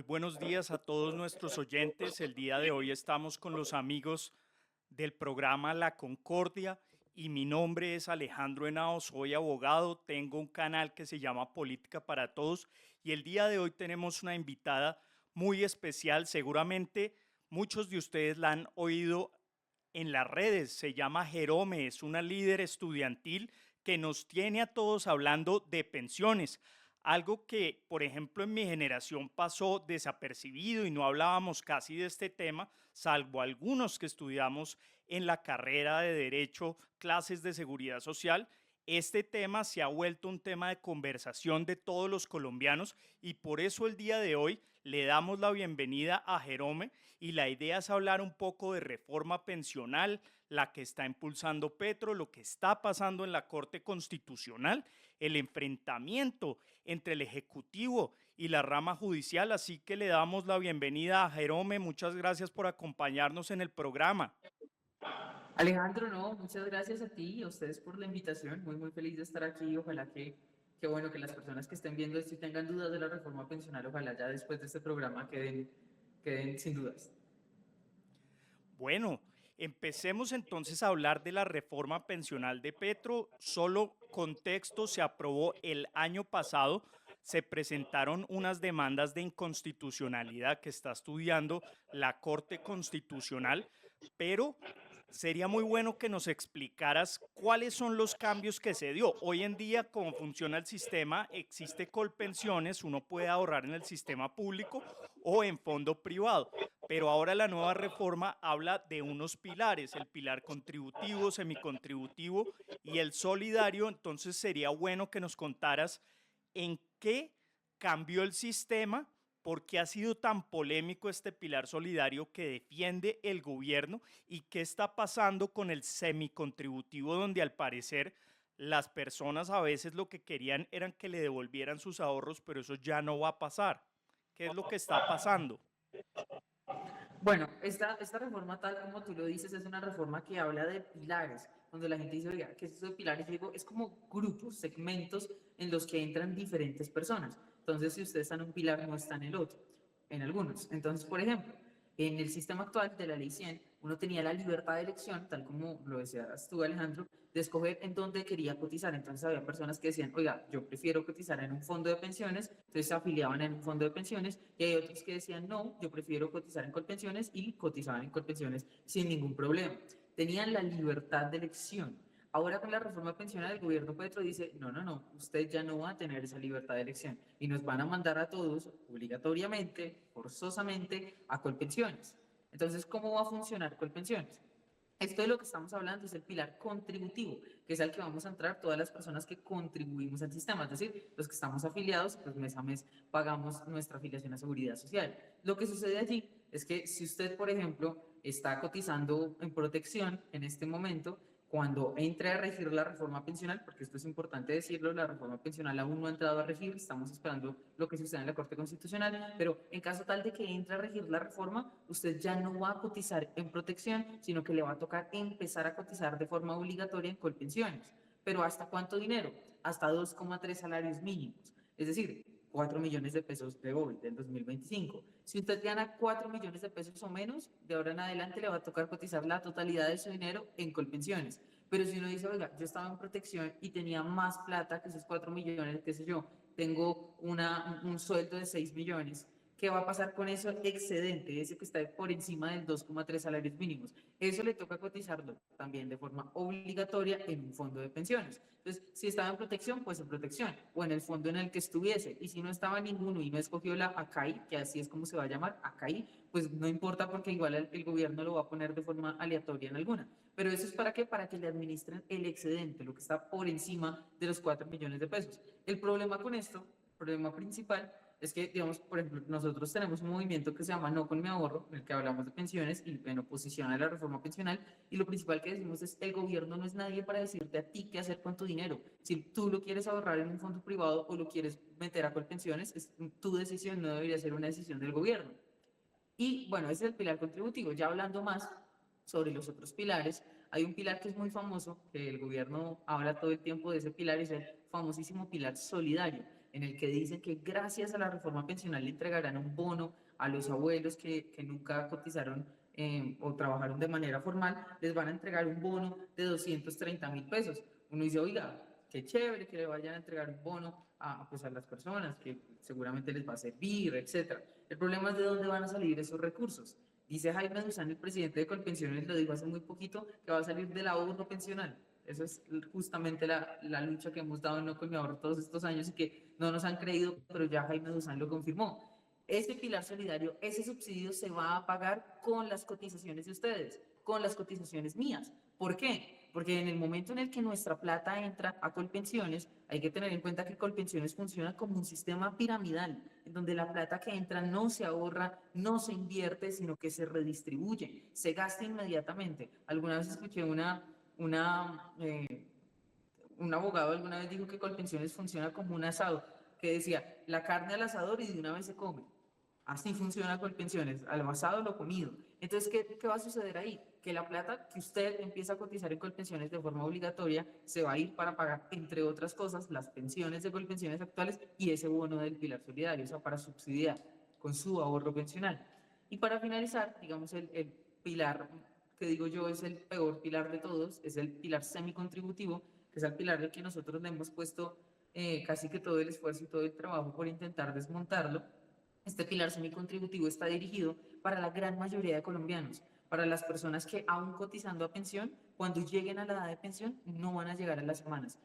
buenos días a todos nuestros oyentes. El día de hoy estamos con los amigos del programa La Concordia y mi nombre es Alejandro Henao, soy abogado, tengo un canal que se llama Política para Todos y el día de hoy tenemos una invitada muy especial. Seguramente muchos de ustedes la han oído en las redes. Se llama Jerome, es una líder estudiantil que nos tiene a todos hablando de pensiones. Algo que, por ejemplo, en mi generación pasó desapercibido y no hablábamos casi de este tema, salvo algunos que estudiamos en la carrera de Derecho, clases de Seguridad Social. Este tema se ha vuelto un tema de conversación de todos los colombianos y por eso el día de hoy le damos la bienvenida a Jerome y la idea es hablar un poco de reforma pensional, la que está impulsando Petro, lo que está pasando en la Corte Constitucional, el enfrentamiento entre el Ejecutivo y la rama judicial. Así que le damos la bienvenida a Jerome. Muchas gracias por acompañarnos en el programa. Alejandro, no, muchas gracias a ti y a ustedes por la invitación. Muy feliz de estar aquí. Ojalá que bueno, que las personas que estén viendo esto y tengan dudas de la reforma pensional, ojalá ya después de este programa queden sin dudas. Bueno, empecemos entonces a hablar de la reforma pensional de Petro. Solo contexto, se aprobó el año pasado, se presentaron unas demandas de inconstitucionalidad que está estudiando la Corte Constitucional, pero sería muy bueno que nos explicaras cuáles son los cambios que se dio. Hoy en día, cómo funciona el sistema, existe Colpensiones, uno puede ahorrar en el sistema público o en fondo privado. Pero ahora la nueva reforma habla de unos pilares, el pilar contributivo, semicontributivo y el solidario. Entonces sería bueno que nos contaras en qué cambió el sistema, por qué ha sido tan polémico este pilar solidario que defiende el gobierno y qué está pasando con el semicontributivo, donde al parecer las personas a veces lo que querían eran que le devolvieran sus ahorros, pero eso ya no va a pasar. ¿Qué es lo que está pasando? Bueno, esta reforma, tal como tú lo dices, es una reforma que habla de pilares, donde la gente dice, oiga, ¿qué es eso de pilares? Yo digo, es como grupos, segmentos en los que entran diferentes personas. Entonces, si usted está en un pilar, no está en el otro, en algunos. Entonces, por ejemplo, en el sistema actual de la ley 100, uno tenía la libertad de elección, tal como lo decías tú, Alejandro, de escoger en dónde quería cotizar. Entonces, había personas que decían, oiga, yo prefiero cotizar en un fondo de pensiones, entonces se afiliaban en un fondo de pensiones, y hay otros que decían, no, yo prefiero cotizar en Colpensiones y cotizaban en Colpensiones sin ningún problema. Tenían la libertad de elección. Ahora con la reforma pensional el gobierno Petro dice, no, usted ya no va a tener esa libertad de elección y nos van a mandar a todos obligatoriamente, forzosamente, a Colpensiones. Entonces, ¿cómo va a funcionar Colpensiones? Esto de lo que estamos hablando es el pilar contributivo, que es al que vamos a entrar todas las personas que contribuimos al sistema, es decir, los que estamos afiliados, pues mes a mes pagamos nuestra afiliación a seguridad social. Lo que sucede allí es que si usted, por ejemplo, está cotizando en protección en este momento, cuando entre a regir la reforma pensional, porque esto es importante decirlo, la reforma pensional aún no ha entrado a regir, estamos esperando lo que suceda en la Corte Constitucional, pero en caso tal de que entre a regir la reforma, usted ya no va a cotizar en protección, sino que le va a tocar empezar a cotizar de forma obligatoria en Colpensiones. Pero ¿hasta cuánto dinero? Hasta 2,3 salarios mínimos. Es decir, 4 millones de pesos de hoy, del 2025. Si usted gana 4 millones de pesos o menos, de ahora en adelante le va a tocar cotizar la totalidad de su dinero en Colpensiones. Pero si uno dice, oiga, yo estaba en protección y tenía más plata que esos 4 millones, qué sé yo, tengo un sueldo de 6 millones, ¿qué va a pasar con eso excedente, ese que está por encima del 2,3 salarios mínimos? Eso le toca cotizarlo también de forma obligatoria en un fondo de pensiones. Entonces, si estaba en protección, pues en protección, o en el fondo en el que estuviese. Y si no estaba ninguno y no escogió la ACAI, que así es como se va a llamar, ACAI, pues no importa porque igual el gobierno lo va a poner de forma aleatoria en alguna. Pero eso es para qué? Para que le administren el excedente, lo que está por encima de los 4 millones de pesos. El problema con esto, el problema principal, es que, digamos, por ejemplo, nosotros tenemos un movimiento que se llama No con mi ahorro, en el que hablamos de pensiones y en oposición a la reforma pensional, y lo principal que decimos es, el gobierno no es nadie para decirte a ti qué hacer con tu dinero. Si tú lo quieres ahorrar en un fondo privado o lo quieres meter a Colpensiones, es tu decisión, no debería ser una decisión del gobierno. Y bueno, ese es el pilar contributivo. Ya hablando más sobre los otros pilares, hay un pilar que es muy famoso, que el gobierno habla todo el tiempo de ese pilar, es el famosísimo pilar solidario. en el que dicen que gracias a la reforma pensional le entregarán un bono a los abuelos que nunca cotizaron o trabajaron de manera formal, les van a entregar un bono de 230.000 pesos. Uno dice, oiga, qué chévere que le vayan a entregar un bono pues a las personas, que seguramente les va a servir, etcétera. El problema es de dónde van a salir esos recursos. Dice Jaime Duzán, el presidente de Colpensiones, lo dijo hace muy poquito, que va a salir del ahorro pensional. Eso es justamente la lucha que hemos dado en No Con Mi Ahorro todos estos años y que no nos han creído, pero ya Jaime Duzán lo confirmó. Ese pilar solidario, ese subsidio se va a pagar con las cotizaciones de ustedes, con las cotizaciones mías. ¿Por qué? Porque en el momento en el que nuestra plata entra a Colpensiones, hay que tener en cuenta que Colpensiones funciona como un sistema piramidal, en donde la plata que entra no se ahorra, no se invierte, sino que se redistribuye, se gasta inmediatamente. Alguna vez escuché un abogado alguna vez dijo que Colpensiones funciona como un asado, que decía, la carne al asador y de una vez se come. Así funciona Colpensiones, al asado lo comido. Entonces, ¿qué va a suceder ahí? Que la plata que usted empieza a cotizar en Colpensiones de forma obligatoria se va a ir para pagar, entre otras cosas, las pensiones de Colpensiones actuales y ese bono del pilar solidario, o sea, para subsidiar con su ahorro pensional. Y para finalizar, digamos, el pilar que digo yo es el peor pilar de todos, es el pilar semicontributivo, que es el pilar del que nosotros le hemos puesto casi que todo el esfuerzo y todo el trabajo por intentar desmontarlo. Este pilar semicontributivo está dirigido para la gran mayoría de colombianos, para las personas que aún cotizando a pensión, cuando lleguen a la edad de pensión, no van a llegar a las semanas.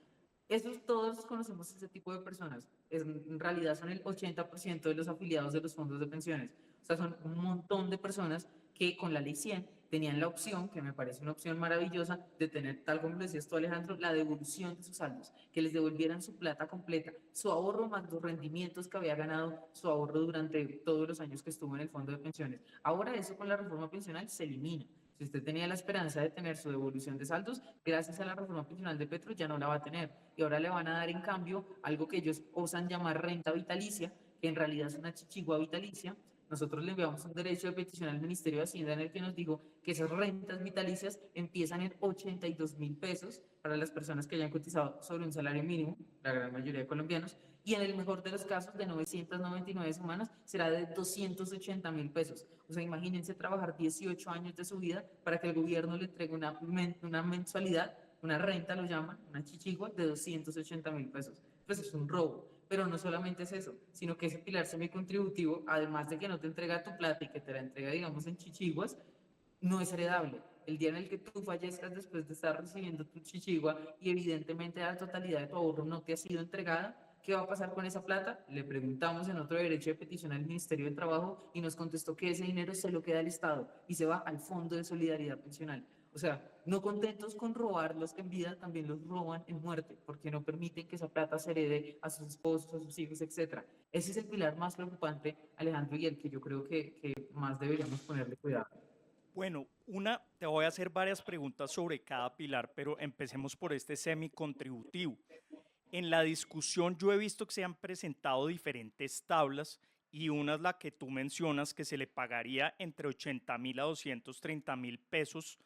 Esos, todos conocemos ese tipo de personas. En realidad son el 80% de los afiliados de los fondos de pensiones. O sea, son un montón de personas que con la ley 100 tenían la opción, que me parece una opción maravillosa, de tener, tal como lo decías tú, Alejandro, la devolución de sus saldos, que les devolvieran su plata completa, su ahorro más los rendimientos que había ganado su ahorro durante todos los años que estuvo en el fondo de pensiones. Ahora eso con la reforma pensional se elimina. Si usted tenía la esperanza de tener su devolución de saldos, gracias a la reforma pensional de Petro ya no la va a tener. Y ahora le van a dar en cambio algo que ellos osan llamar renta vitalicia, que en realidad es una chichigua vitalicia. Nosotros le enviamos un derecho de petición al Ministerio de Hacienda en el que nos dijo que esas rentas vitalicias empiezan en 82.000 pesos para las personas que hayan cotizado sobre un salario mínimo, la gran mayoría de colombianos, y en el mejor de los casos de 999 semanas será de 280.000 pesos. O sea, imagínense trabajar 18 años de su vida para que el gobierno le entregue una mensualidad, una renta lo llaman, una chichigua de 280.000 pesos. Pues es un robo. Pero no solamente es eso, sino que ese pilar semicontributivo, además de que no te entrega tu plata y que te la entrega, digamos, en chichiguas, no es heredable. El día en el que tú fallezcas después de estar recibiendo tu chichigua y evidentemente la totalidad de tu ahorro no te ha sido entregada, ¿qué va a pasar con esa plata? Le preguntamos en otro derecho de petición al Ministerio del Trabajo y nos contestó que ese dinero se lo queda al Estado y se va al Fondo de Solidaridad Pensional. O sea, no contentos con robar los que en vida, también los roban en muerte, porque no permiten que esa plata se herede a sus esposos, a sus hijos, etcétera. Ese es el pilar más preocupante, Alejandro, y el que yo creo que más deberíamos ponerle cuidado. Bueno, te voy a hacer varias preguntas sobre cada pilar, pero empecemos por este semicontributivo. En la discusión yo he visto que se han presentado diferentes tablas y una es la que tú mencionas, que se le pagaría entre 80.000 a 230.000 pesos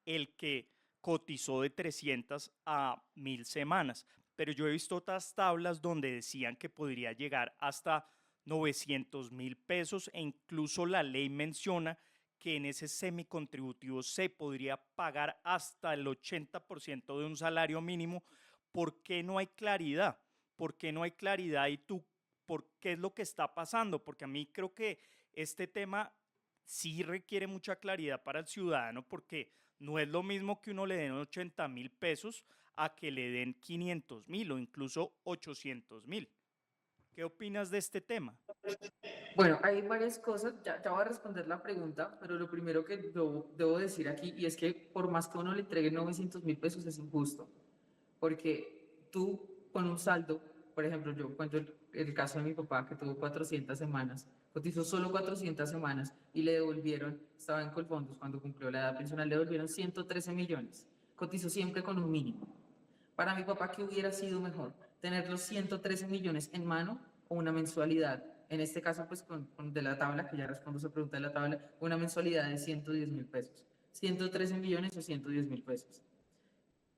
el que cotizó de 300 a 1.000 semanas. Pero yo he visto otras tablas donde decían que podría llegar hasta 900.000 pesos e incluso la ley menciona que en ese semicontributivo se podría pagar hasta el 80% de un salario mínimo. ¿Por qué no hay claridad? ¿Por qué no hay claridad y tú, por qué es lo que está pasando? Porque a mí creo que este tema sí requiere mucha claridad para el ciudadano porque no es lo mismo que uno le den 80.000 pesos a que le den 500.000 o incluso 800.000. ¿Qué opinas de este tema? Bueno, hay varias cosas, ya voy a responder la pregunta, pero lo primero que debo decir aquí, y es que por más que uno le entregue 900.000 pesos es injusto, porque tú con un saldo, por ejemplo, yo cuento el caso de mi papá que tuvo 400 semanas, cotizó solo 400 semanas y le devolvieron, estaba en Colfondos cuando cumplió la edad pensional, le devolvieron 113 millones, cotizó siempre con un mínimo. Para mi papá, ¿qué hubiera sido mejor? ¿Tener los 113 millones en mano o una mensualidad? En este caso, pues de la tabla, que ya respondo su pregunta de la tabla, una mensualidad de 110.000 pesos. 113 millones o 110.000 pesos.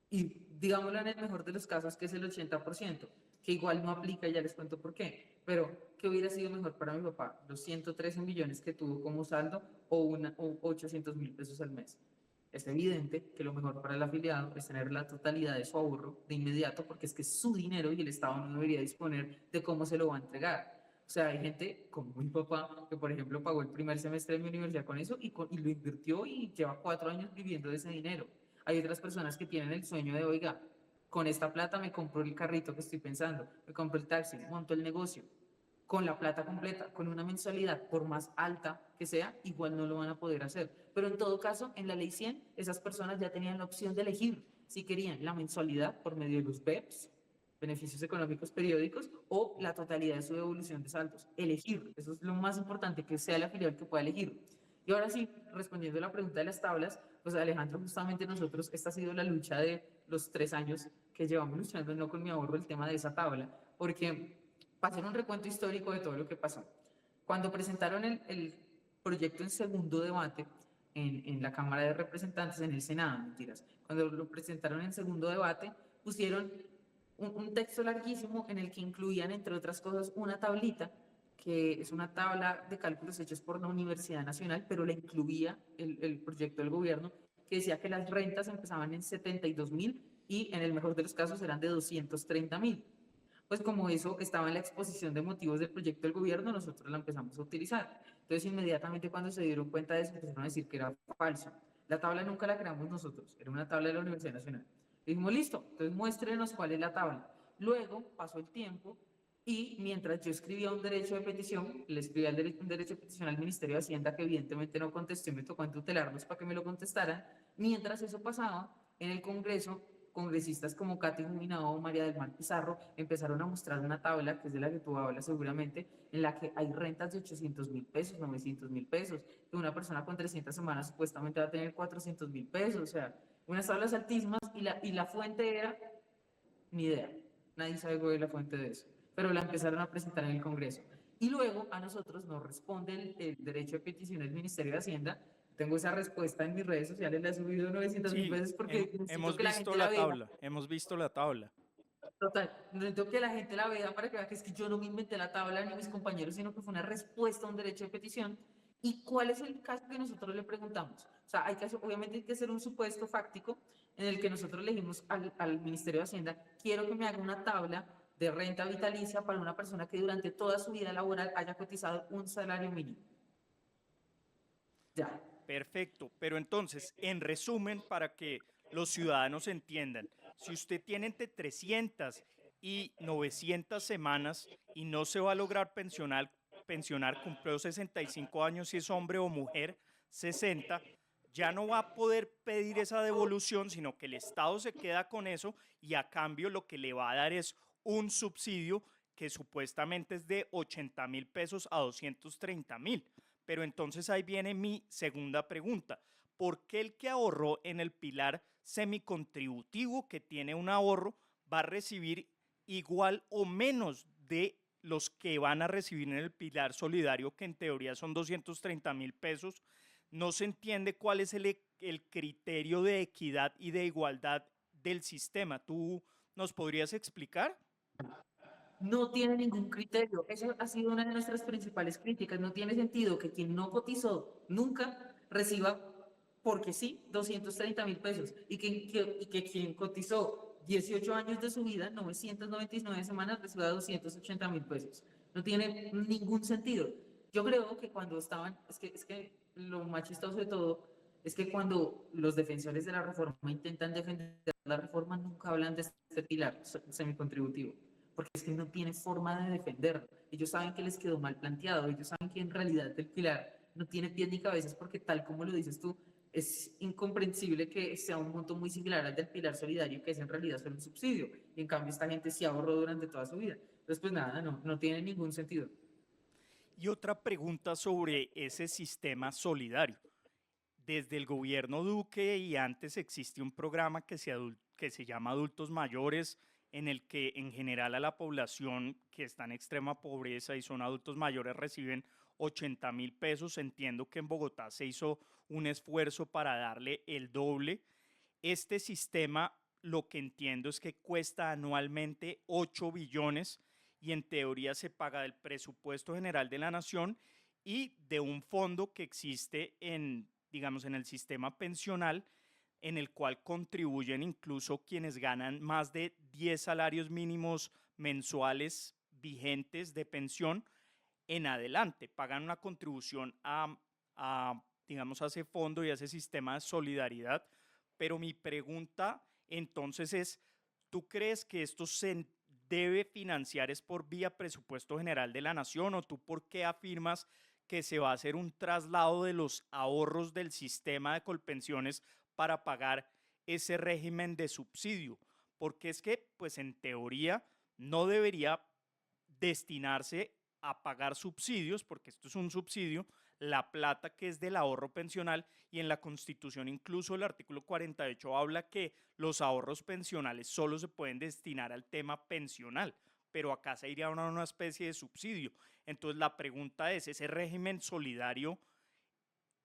Y digámoslo en el mejor de los casos, que es el 80%. que igual no aplica, y ya les cuento por qué. Pero, ¿qué hubiera sido mejor para mi papá? ¿Los 113 millones que tuvo como saldo o 800.000 pesos al mes? Es evidente que lo mejor para el afiliado es tener la totalidad de su ahorro de inmediato, porque es que es su dinero y el Estado no debería disponer de cómo se lo va a entregar. O sea, hay gente como mi papá que, por ejemplo, pagó el primer semestre de mi universidad con eso y lo invirtió y lleva 4 años viviendo de ese dinero. Hay otras personas que tienen el sueño de, oiga, con esta plata me compro el carrito que estoy pensando, me compro el taxi, monto el negocio. Con la plata completa, con una mensualidad, por más alta que sea, igual no lo van a poder hacer. Pero en todo caso, en la ley 100, esas personas ya tenían la opción de elegir si querían la mensualidad por medio de los BEPS, beneficios económicos periódicos, o la totalidad de su devolución de saldos. Elegir, eso es lo más importante, que sea el afiliado el que pueda elegir. Y ahora sí, respondiendo a la pregunta de las tablas, pues Alejandro, justamente nosotros, esta ha sido la lucha de los 3 años que llevamos luchando, no con mi ahorro, el tema de esa tabla, porque para hacer un recuento histórico de todo lo que pasó. Cuando presentaron el proyecto en segundo debate en la Cámara de Representantes, en el Senado, mentiras, cuando lo presentaron en segundo debate, pusieron un texto larguísimo en el que incluían, entre otras cosas, una tablita que es una tabla de cálculos hechos por la Universidad Nacional, pero la incluía el proyecto del gobierno, que decía que las rentas empezaban en 72.000 y en el mejor de los casos eran de 230.000. Pues como eso estaba en la exposición de motivos del proyecto del gobierno, nosotros la empezamos a utilizar. Entonces, inmediatamente cuando se dieron cuenta de eso, empezaron a decir que era falso. La tabla nunca la creamos nosotros, era una tabla de la Universidad Nacional. Dijimos, listo, entonces muéstrenos cuál es la tabla. Luego pasó el tiempo y mientras yo escribía un derecho de petición, le escribía un derecho de petición al Ministerio de Hacienda, que evidentemente no contestó y me tocó tutelarlos para que me lo contestaran. Mientras eso pasaba, en el Congreso, congresistas como Katy Juminado o María del Mar Pizarro empezaron a mostrar una tabla, que es de la que tú hablas seguramente, en la que hay rentas de 800.000 pesos, 900.000 pesos, que una persona con 300 semanas supuestamente va a tener 400.000 pesos, o sea, unas tablas altísimas, y la fuente era, ni idea, nadie sabe cuál es la fuente de eso, pero la empezaron a presentar en el Congreso. Y luego a nosotros nos responde el derecho de petición del Ministerio de Hacienda. Tengo esa respuesta en mis redes sociales, la he subido 900.000 Sí, veces porque necesito hemos que la visto gente la la vea. tabla, hemos visto la tabla. Total, necesito que la gente la vea para que vea que es que yo no me inventé la tabla ni mis compañeros, sino que fue una respuesta a un derecho de petición. ¿Y cuál es el caso que nosotros le preguntamos? O sea, obviamente hay que hacer un supuesto fáctico en el que nosotros le dijimos al Ministerio de Hacienda, quiero que me haga una tabla de renta vitalicia para una persona que durante toda su vida laboral haya cotizado un salario mínimo. Ya. Perfecto, pero entonces, en resumen, para que los ciudadanos entiendan, si usted tiene entre 300 y 900 semanas y no se va a lograr pensionar, cumplió 65 años si es hombre o mujer, 60, ya no va a poder pedir esa devolución, sino que el Estado se queda con eso y a cambio lo que le va a dar es un subsidio que supuestamente es de 80.000 pesos a 230.000. Pero entonces ahí viene mi segunda pregunta. ¿Por qué el que ahorró en el pilar semicontributivo, que tiene un ahorro, va a recibir igual o menos de los que van a recibir en el pilar solidario, que en teoría son 230.000 pesos? No se entiende cuál es el criterio de equidad y de igualdad del sistema. ¿Tú nos podrías explicar? No tiene ningún criterio. Eso ha sido una de nuestras principales críticas. No tiene sentido que quien no cotizó nunca reciba, porque sí, 230.000 pesos y que quien cotizó 18 años de su vida, 999 semanas, reciba 280.000 pesos. No tiene ningún sentido. Yo creo que cuando estaban, es que lo más chistoso de todo es que cuando los defensores de la reforma intentan defender la reforma, nunca hablan de este pilar semicontributivo, porque es que no tiene forma de defenderlo. Ellos saben que les quedó mal planteado, ellos saben que en realidad el pilar no tiene pies ni cabezas, porque tal como lo dices tú, es incomprensible que sea un monto muy similar al del pilar solidario, que es en realidad solo un subsidio, y en cambio esta gente sí ahorró durante toda su vida. Entonces, pues nada, no tiene ningún sentido. Y otra pregunta sobre ese sistema solidario. Desde el gobierno Duque y antes existe un programa que se llama Adultos Mayores, en el que en general a la población que está en extrema pobreza y son adultos mayores reciben 80.000 pesos. Entiendo que en Bogotá se hizo un esfuerzo para darle el doble. Este sistema lo que entiendo es que cuesta anualmente 8 billones y en teoría se paga del presupuesto general de la nación y de un fondo que existe en, digamos, en el sistema pensional, en el cual contribuyen incluso quienes ganan más de 10 salarios mínimos mensuales vigentes de pensión en adelante. Pagan una contribución digamos, a ese fondo y a ese sistema de solidaridad. Pero mi pregunta entonces es, ¿tú crees que esto se debe financiar es por vía presupuesto general de la nación o tú por qué afirmas que se va a hacer un traslado de los ahorros del sistema de Colpensiones para pagar ese régimen de subsidio? Porque es que, pues en teoría, no debería destinarse a pagar subsidios, porque esto es un subsidio, la plata que es del ahorro pensional, y en la Constitución incluso el artículo 48 habla que los ahorros pensionales solo se pueden destinar al tema pensional, pero acá se iría a una especie de subsidio. Entonces la pregunta es, ¿ese régimen solidario,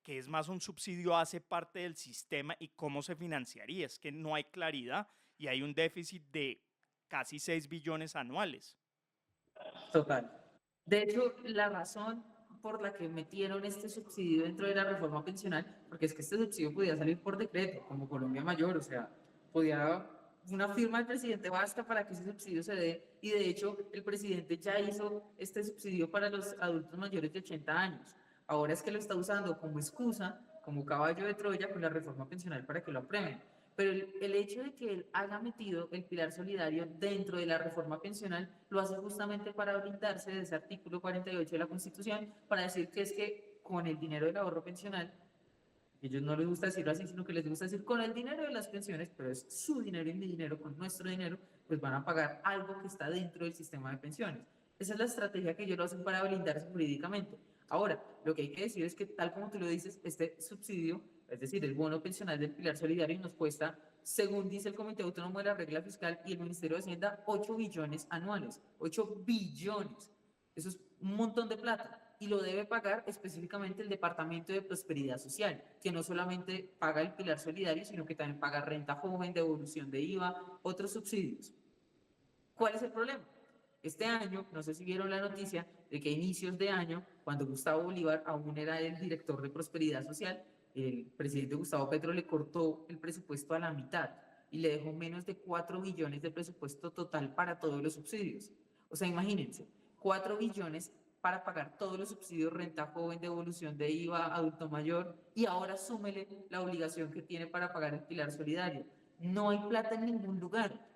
que es más un subsidio, hace parte del sistema y cómo se financiaría? Es que no hay claridad y hay un déficit de casi 6 billones anuales. Total. De hecho, la razón por la que metieron este subsidio dentro de la reforma pensional, porque es que este subsidio podía salir por decreto, como Colombia Mayor, o sea, podía, una firma del presidente basta para que ese subsidio se dé, y de hecho el presidente ya hizo este subsidio para los adultos mayores de 80 años. Ahora es que lo está usando como excusa, como caballo de Troya con la reforma pensional para que lo aprueben. Pero el hecho de que él haya metido el pilar solidario dentro de la reforma pensional lo hace justamente para blindarse de ese artículo 48 de la Constitución, para decir que es que con el dinero del ahorro pensional, ellos no les gusta decirlo así, sino que les gusta decir con el dinero de las pensiones, pero es su dinero y mi dinero, con nuestro dinero, pues van a pagar algo que está dentro del sistema de pensiones. Esa es la estrategia que ellos lo hacen para blindarse jurídicamente. Ahora, lo que hay que decir es que, tal como tú lo dices, este subsidio, es decir, el bono pensional del pilar solidario, nos cuesta, según dice el Comité Autónomo de la Regla Fiscal y el Ministerio de Hacienda, 8 billones anuales. 8 billones. Eso es un montón de plata y lo debe pagar específicamente el Departamento de Prosperidad Social, que no solamente paga el pilar solidario, sino que también paga renta joven, devolución de IVA, otros subsidios. ¿Cuál es el problema? Este año, no sé si vieron la noticia de que a inicios de año, cuando Gustavo Bolívar aún era el director de Prosperidad Social, el presidente Gustavo Petro le cortó el presupuesto a la mitad y le dejó menos de 4 billones de presupuesto total para todos los subsidios. O sea, imagínense, 4 billones para pagar todos los subsidios, renta joven, devolución de IVA, adulto mayor, y ahora súmele la obligación que tiene para pagar el pilar solidario. No hay plata en ningún lugar.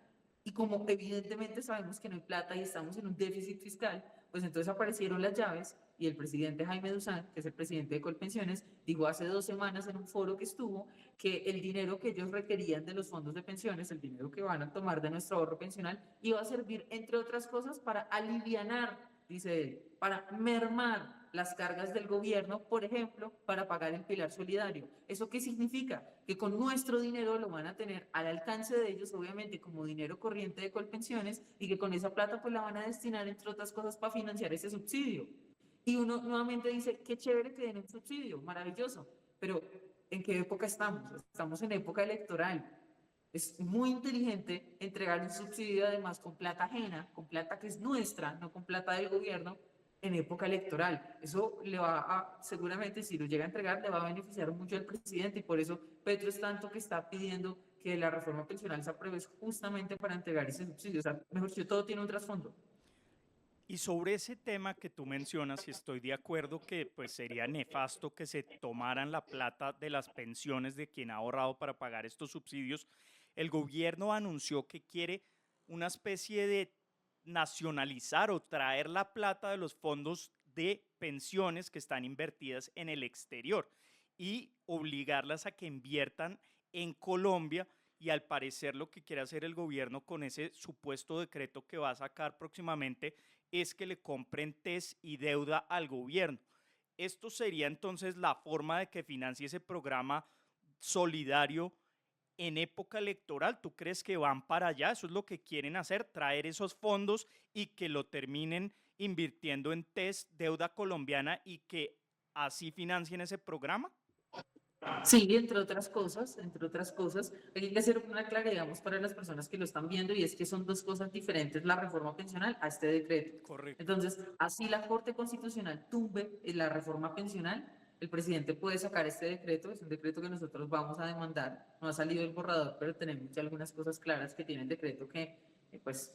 Y como evidentemente sabemos que no hay plata y estamos en un déficit fiscal, pues entonces aparecieron las llaves y el presidente Jaime Duzán, que es el presidente de Colpensiones, dijo hace 2 semanas en un foro que estuvo que el dinero que ellos requerían de los fondos de pensiones, el dinero que van a tomar de nuestro ahorro pensional, iba a servir, entre otras cosas, para alivianar, dice él, para mermar las cargas del gobierno, por ejemplo, para pagar el pilar solidario. ¿Eso qué significa? Que con nuestro dinero lo van a tener al alcance de ellos, obviamente, como dinero corriente de Colpensiones, y que con esa plata pues la van a destinar, entre otras cosas, para financiar ese subsidio. Y uno nuevamente dice, qué chévere que den un subsidio, maravilloso, pero ¿en qué época estamos? Estamos en época electoral. Es muy inteligente entregar un subsidio, además con plata ajena, con plata que es nuestra, no con plata del gobierno, en época electoral. Eso le va a, seguramente, si lo llega a entregar, le va a beneficiar mucho al presidente, y por eso Petro es tanto que está pidiendo que la reforma pensional se apruebe justamente para entregar ese subsidio. O sea, mejor dicho, todo tiene un trasfondo. Y sobre ese tema que tú mencionas, y estoy de acuerdo que pues sería nefasto que se tomaran la plata de las pensiones de quien ha ahorrado para pagar estos subsidios, el gobierno anunció que quiere una especie de nacionalizar o traer la plata de los fondos de pensiones que están invertidas en el exterior y obligarlas a que inviertan en Colombia. Y al parecer lo que quiere hacer el gobierno con ese supuesto decreto que va a sacar próximamente es que le compren TES y deuda al gobierno. Esto sería entonces la forma de que financie ese programa solidario en época electoral. ¿Tú crees que van para allá? ¿Eso es lo que quieren hacer? ¿Traer esos fondos y que lo terminen invirtiendo en TES, deuda colombiana, y que así financien ese programa? Sí, entre otras cosas, hay que hacer una claridad, digamos, para las personas que lo están viendo, y es que son dos cosas diferentes, la reforma pensional a este decreto. Correcto. Entonces, así la Corte Constitucional tumbe la reforma pensional, el presidente puede sacar este decreto, es un decreto que nosotros vamos a demandar, no ha salido el borrador, pero tenemos ya algunas cosas claras que tiene el decreto que, pues,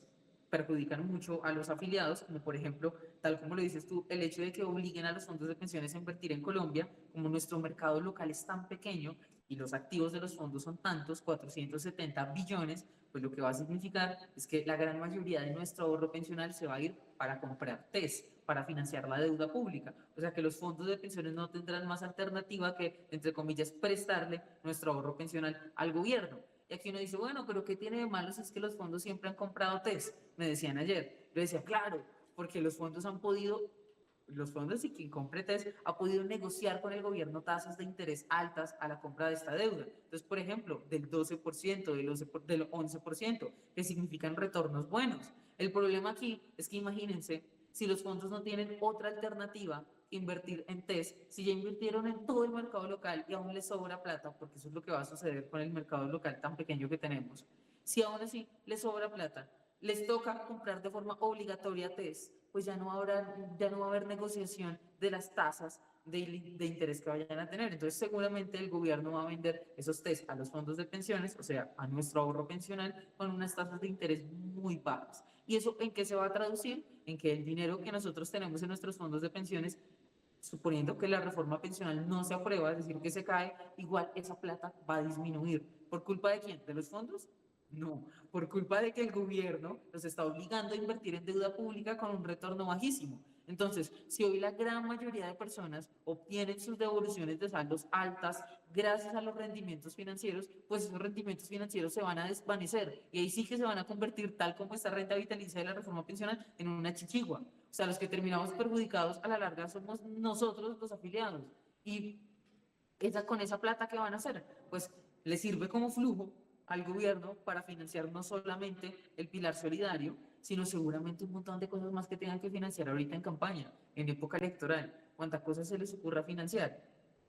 perjudican mucho a los afiliados, como por ejemplo, tal como lo dices tú, el hecho de que obliguen a los fondos de pensiones a invertir en Colombia, como nuestro mercado local es tan pequeño y los activos de los fondos son tantos, 470 billones, pues lo que va a significar es que la gran mayoría de nuestro ahorro pensional se va a ir para comprar TES, para financiar la deuda pública. O sea que los fondos de pensiones no tendrán más alternativa que, entre comillas, prestarle nuestro ahorro pensional al gobierno. Y aquí uno dice, bueno, pero ¿qué tiene de malo si es que los fondos siempre han comprado TES? Me decían ayer. Yo decía, claro, porque los fondos han podido, los fondos y quien compre TES ha podido negociar con el gobierno tasas de interés altas a la compra de esta deuda. Entonces, por ejemplo, del 12%, del 11%, que significan retornos buenos. El problema aquí es que imagínense, si los fondos no tienen otra alternativa, invertir en TES, si ya invirtieron en todo el mercado local y aún les sobra plata, porque eso es lo que va a suceder con el mercado local tan pequeño que tenemos, si aún así les sobra plata, les toca comprar de forma obligatoria TES, pues ya no va a haber negociación de las tasas de interés que vayan a tener. Entonces seguramente el gobierno va a vender esos TES a los fondos de pensiones, o sea, a nuestro ahorro pensional, con unas tasas de interés muy bajas. ¿Y eso en qué se va a traducir? En que el dinero que nosotros tenemos en nuestros fondos de pensiones, suponiendo que la reforma pensional no se aprueba, es decir, que se cae, igual esa plata va a disminuir. ¿Por culpa de quién? ¿De los fondos? No, por culpa de que el gobierno los está obligando a invertir en deuda pública con un retorno bajísimo. Entonces, si hoy la gran mayoría de personas obtienen sus devoluciones de saldos altas gracias a los rendimientos financieros, pues esos rendimientos financieros se van a desvanecer y ahí sí que se van a convertir, tal como esta renta vitalicia de la reforma pensional, en una chichigua. O sea, los que terminamos perjudicados a la larga somos nosotros los afiliados. Y con esa plata, ¿qué van a hacer? Pues le sirve como flujo al gobierno para financiar no solamente el pilar solidario, sino seguramente un montón de cosas más que tengan que financiar ahorita en campaña, en época electoral, cuántas cosas se les ocurra financiar.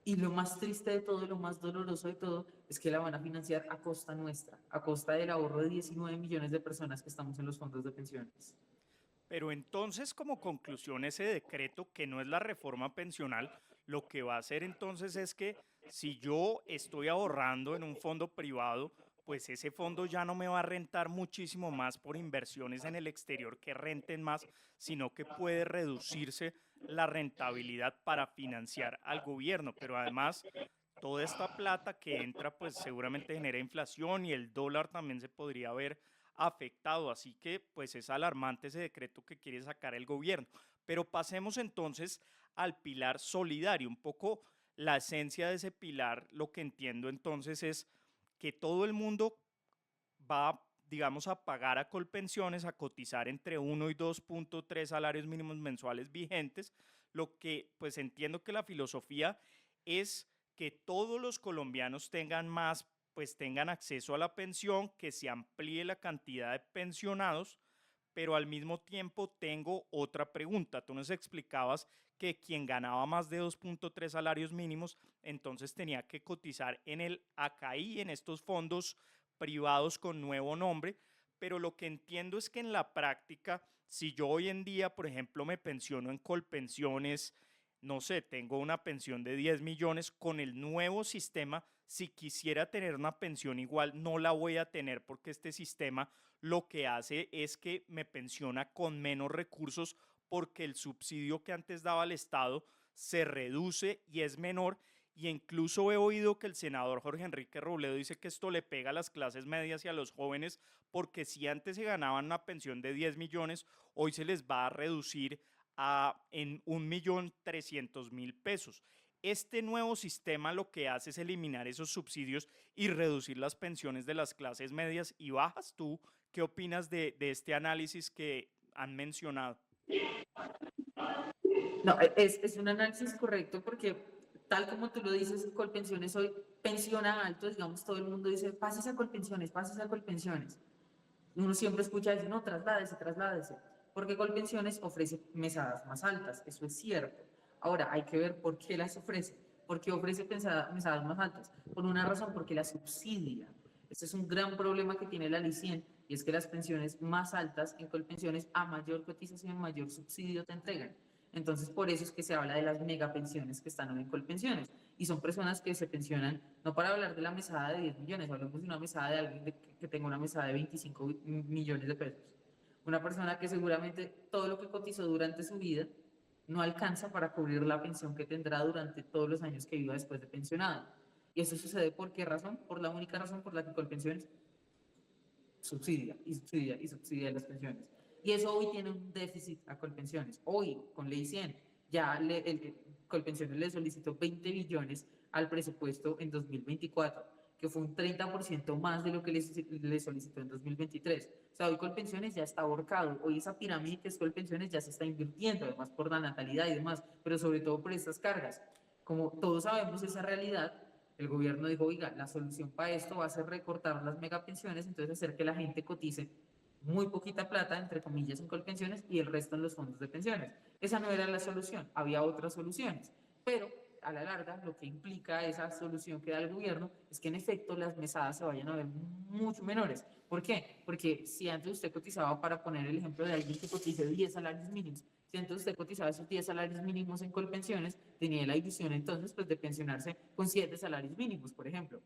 Y lo más triste de todo, lo más doloroso de todo, es que la van a financiar a costa nuestra, a costa del ahorro de 19 millones de personas que estamos en los fondos de pensiones. Pero entonces, como conclusión, ese decreto, que no es la reforma pensional, lo que va a hacer entonces es que si yo estoy ahorrando en un fondo privado, pues ese fondo ya no me va a rentar muchísimo más por inversiones en el exterior que renten más, sino que puede reducirse la rentabilidad para financiar al gobierno. Pero además, toda esta plata que entra, pues seguramente genera inflación y el dólar también se podría ver afectado. Así que, pues es alarmante ese decreto que quiere sacar el gobierno. Pero pasemos entonces al pilar solidario. Un poco la esencia de ese pilar, lo que entiendo entonces es que todo el mundo va, digamos, a pagar a Colpensiones, a cotizar entre 1 y 2.3 salarios mínimos mensuales vigentes, lo que pues entiendo que la filosofía es que todos los colombianos tengan más, pues tengan acceso a la pensión, que se amplíe la cantidad de pensionados, pero al mismo tiempo tengo otra pregunta. Tú nos explicabas que quien ganaba más de 2.3 salarios mínimos, entonces tenía que cotizar en el ACAI, en estos fondos privados con nuevo nombre, pero lo que entiendo es que en la práctica, si yo hoy en día, por ejemplo, me pensiono en Colpensiones, no sé, tengo una pensión de 10 millones, con el nuevo sistema, si quisiera tener una pensión igual, no la voy a tener porque este sistema lo que hace es que me pensiona con menos recursos porque el subsidio que antes daba el Estado se reduce y es menor. Y incluso he oído que el senador Jorge Enrique Robledo dice que esto le pega a las clases medias y a los jóvenes porque si antes se ganaban una pensión de 10 millones, hoy se les va a reducir en 1.300.000 pesos. Este nuevo sistema lo que hace es eliminar esos subsidios y reducir las pensiones de las clases medias y bajas. ¿Tú qué opinas de este análisis que han mencionado? No, es un análisis correcto porque tal como tú lo dices, Colpensiones hoy pensiona alto, digamos, todo el mundo dice, pásese a Colpensiones. Uno siempre escucha decir, no, trasládese, trasládese, porque Colpensiones ofrece mesadas más altas, eso es cierto. Ahora, hay que ver por qué las ofrece, ¿Por qué ofrece mesadas más altas? Por una razón, porque la subsidia. Este es un gran problema que tiene la Ley 100 y es que las pensiones más altas en Colpensiones, a mayor cotización, mayor subsidio te entregan. Entonces, por eso es que se habla de las megapensiones que están hoy en Colpensiones. Y son personas que se pensionan, no para hablar de la mesada de 10 millones, hablamos de una mesada de alguien que tenga una mesada de 25 millones de pesos. Una persona que seguramente todo lo que cotizó durante su vida no alcanza para cubrir la pensión que tendrá durante todos los años que viva después de pensionado. ¿Y eso sucede por qué razón? Por la única razón por la que Colpensiones subsidia y subsidia y subsidia las pensiones. Y eso hoy tiene un déficit a Colpensiones. Hoy, con Ley 100, ya Colpensiones le solicitó 20 billones al presupuesto en 2024, que fue un 30% más de lo que le solicitó en 2023. O sea, hoy Colpensiones ya está ahorcado. Hoy esa pirámide que es Colpensiones ya se está invirtiendo, además por la natalidad y demás, pero sobre todo por estas cargas. Como todos sabemos esa realidad, el gobierno dijo, oiga, la solución para esto va a ser recortar las megapensiones, entonces hacer que la gente cotice muy poquita plata, entre comillas, en Colpensiones y el resto en los fondos de pensiones. Esa no era la solución, había otras soluciones, pero a la larga lo que implica esa solución que da el gobierno es que en efecto las mesadas se vayan a ver mucho menores. ¿Por qué? Porque si antes usted cotizaba, para poner el ejemplo de alguien que cotice 10 salarios mínimos, si entonces usted cotizaba esos 10 salarios mínimos en Colpensiones, tenía la ilusión entonces pues, de pensionarse con 7 salarios mínimos, por ejemplo,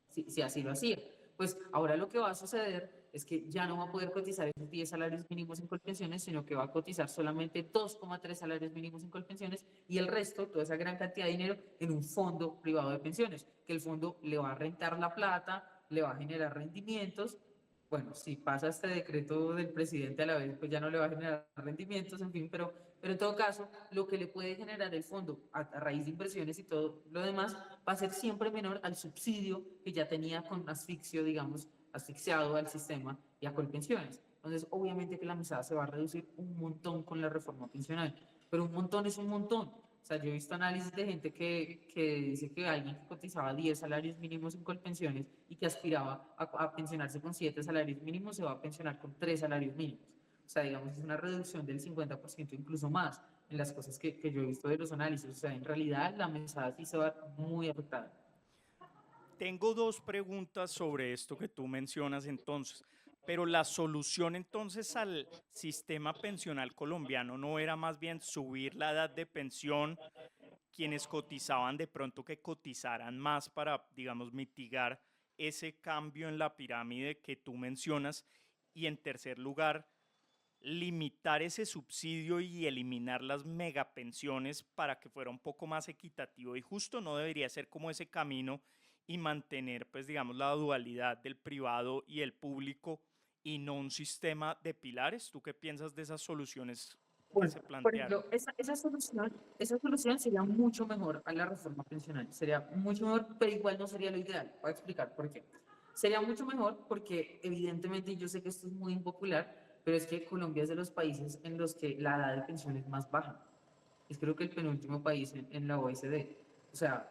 si así lo hacía. Pues ahora lo que va a suceder es que ya no va a poder cotizar esos 10 salarios mínimos en Colpensiones, sino que va a cotizar solamente 2,3 salarios mínimos en Colpensiones y el resto, toda esa gran cantidad de dinero, en un fondo privado de pensiones, que el fondo le va a rentar la plata, le va a generar rendimientos. Bueno, si pasa este decreto del presidente a la vez, pues ya no le va a generar rendimientos, en fin, pero en todo caso, lo que le puede generar el fondo a raíz de inversiones y todo lo demás va a ser siempre menor al subsidio que ya tenía con asfixio, digamos, asfixiado al sistema y a Colpensiones. Entonces, obviamente que la mesada se va a reducir un montón con la reforma pensional, pero un montón es un montón. O sea, yo he visto análisis de gente que dice que alguien que cotizaba 10 salarios mínimos en Colpensiones y que aspiraba a pensionarse con 7 salarios mínimos, se va a pensionar con 3 salarios mínimos. O sea, digamos, es una reducción del 50%, incluso más, en las cosas que yo he visto de los análisis. O sea, en realidad la mesada sí se va muy afectada. Tengo dos preguntas sobre esto que tú mencionas entonces, pero la solución entonces al sistema pensional colombiano no era más bien subir la edad de pensión, quienes cotizaban de pronto que cotizaran más para, digamos, mitigar ese cambio en la pirámide que tú mencionas, y en tercer lugar, limitar ese subsidio y eliminar las megapensiones para que fuera un poco más equitativo y justo. No debería ser como ese camino y mantener, pues digamos, la dualidad del privado y el público y no un sistema de pilares. ¿Tú qué piensas de esas soluciones que Bueno, se por plantearon? ejemplo, esa solución sería mucho mejor a la reforma pensional, sería mucho mejor, pero igual no sería lo ideal. Voy a explicar por qué. Sería mucho mejor porque evidentemente yo sé que esto es muy impopular, pero es que Colombia es de los países en los que la edad de pensión es más baja. Es creo que el penúltimo país en la OECD. O sea,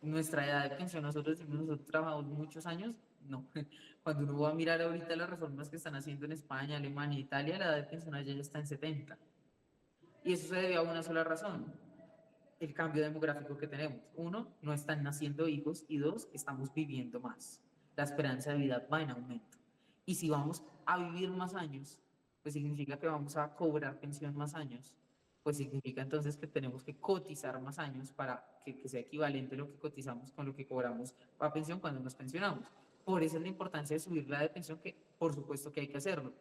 nuestra edad de pensión, nosotros trabajamos muchos años, no. Cuando uno va a mirar ahorita las reformas que están haciendo en España, Alemania, Italia, la edad de pensión allá ya está en 70. Y eso se debe a una sola razón, el cambio demográfico que tenemos. Uno, no están naciendo hijos y dos, estamos viviendo más. La esperanza de vida va en aumento. Y si vamos a vivir más años, pues significa que vamos a cobrar pensión más años, pues significa entonces que tenemos que cotizar más años para que sea equivalente lo que cotizamos con lo que cobramos a pensión cuando nos pensionamos. Por eso es la importancia de subir la de pensión, que por supuesto que hay que hacerlo.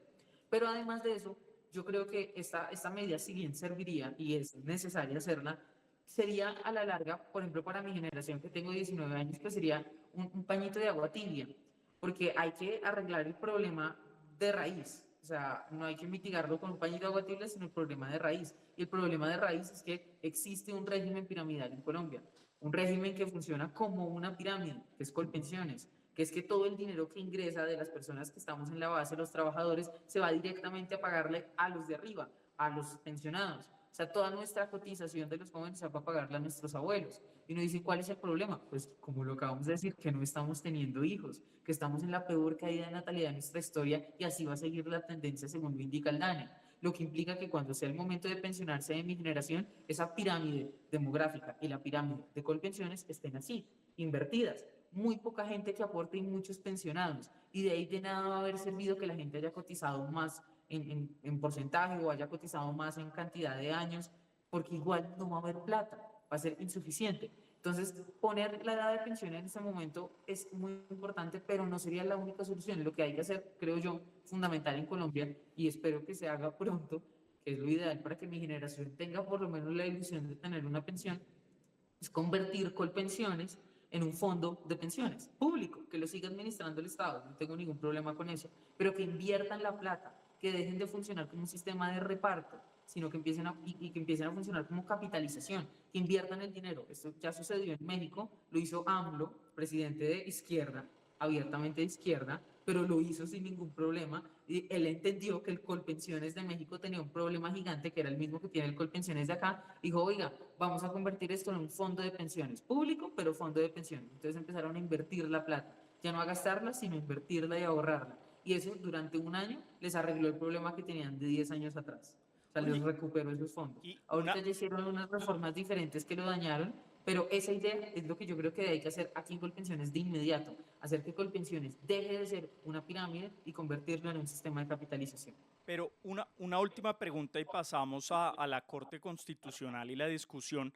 Pero además de eso, yo creo que esta medida, si bien serviría y es necesaria hacerla, sería a la larga, por ejemplo, para mi generación que tengo 19 años, pues sería un pañito de agua tibia, porque hay que arreglar el problema de raíz. O sea, no hay que mitigarlo con un pañito de agua tibia, sino el problema de raíz. Y el problema de raíz es que existe un régimen piramidal en Colombia, un régimen que funciona como una pirámide, que es Colpensiones, que es que todo el dinero que ingresa de las personas que estamos en la base, los trabajadores, se va directamente a pagarle a los de arriba, a los pensionados. O sea, toda nuestra cotización de los jóvenes va a pagarle a nuestros abuelos. Y uno dice, ¿cuál es el problema? Pues como lo acabamos de decir, que no estamos teniendo hijos, que estamos en la peor caída de natalidad de nuestra historia y así va a seguir la tendencia según lo indica el DANE. lo que implica que cuando sea el momento de pensionarse de mi generación, esa pirámide demográfica y la pirámide de Colpensiones estén así, invertidas. Muy poca gente que aporte y muchos pensionados. Y de ahí de nada va a haber servido que la gente haya cotizado más en porcentaje o haya cotizado más en cantidad de años, porque igual no va a haber plata, va a ser insuficiente. Entonces, poner la edad de pensión en este momento es muy importante, pero no sería la única solución. Lo que hay que hacer, creo yo, fundamental en Colombia, y espero que se haga pronto, que es lo ideal para que mi generación tenga por lo menos la ilusión de tener una pensión, es convertir Colpensiones en un fondo de pensiones público, que lo siga administrando el Estado, no tengo ningún problema con eso, pero que inviertan la plata, que dejen de funcionar como un sistema de reparto, sino que que empiecen a funcionar como capitalización, que inviertan el dinero. Esto ya sucedió en México, lo hizo AMLO, presidente de izquierda, abiertamente de izquierda, pero lo hizo sin ningún problema. Y él entendió que el Colpensiones de México tenía un problema gigante, que era el mismo que tiene el Colpensiones de acá. Dijo, oiga, vamos a convertir esto en un fondo de pensiones, público, pero fondo de pensiones. Entonces empezaron a invertir la plata, ya no a gastarla, sino a invertirla y ahorrarla. Y eso durante un año les arregló el problema que tenían de 10 años atrás. O sea, les Oye, recuperó esos fondos. y Ahorita ya hicieron unas reformas diferentes que lo dañaron, pero esa idea es lo que yo creo que hay que hacer aquí en Colpensiones de inmediato, hacer que Colpensiones deje de ser una pirámide y convertirlo en un sistema de capitalización. pero una última pregunta y pasamos a la Corte Constitucional y la discusión.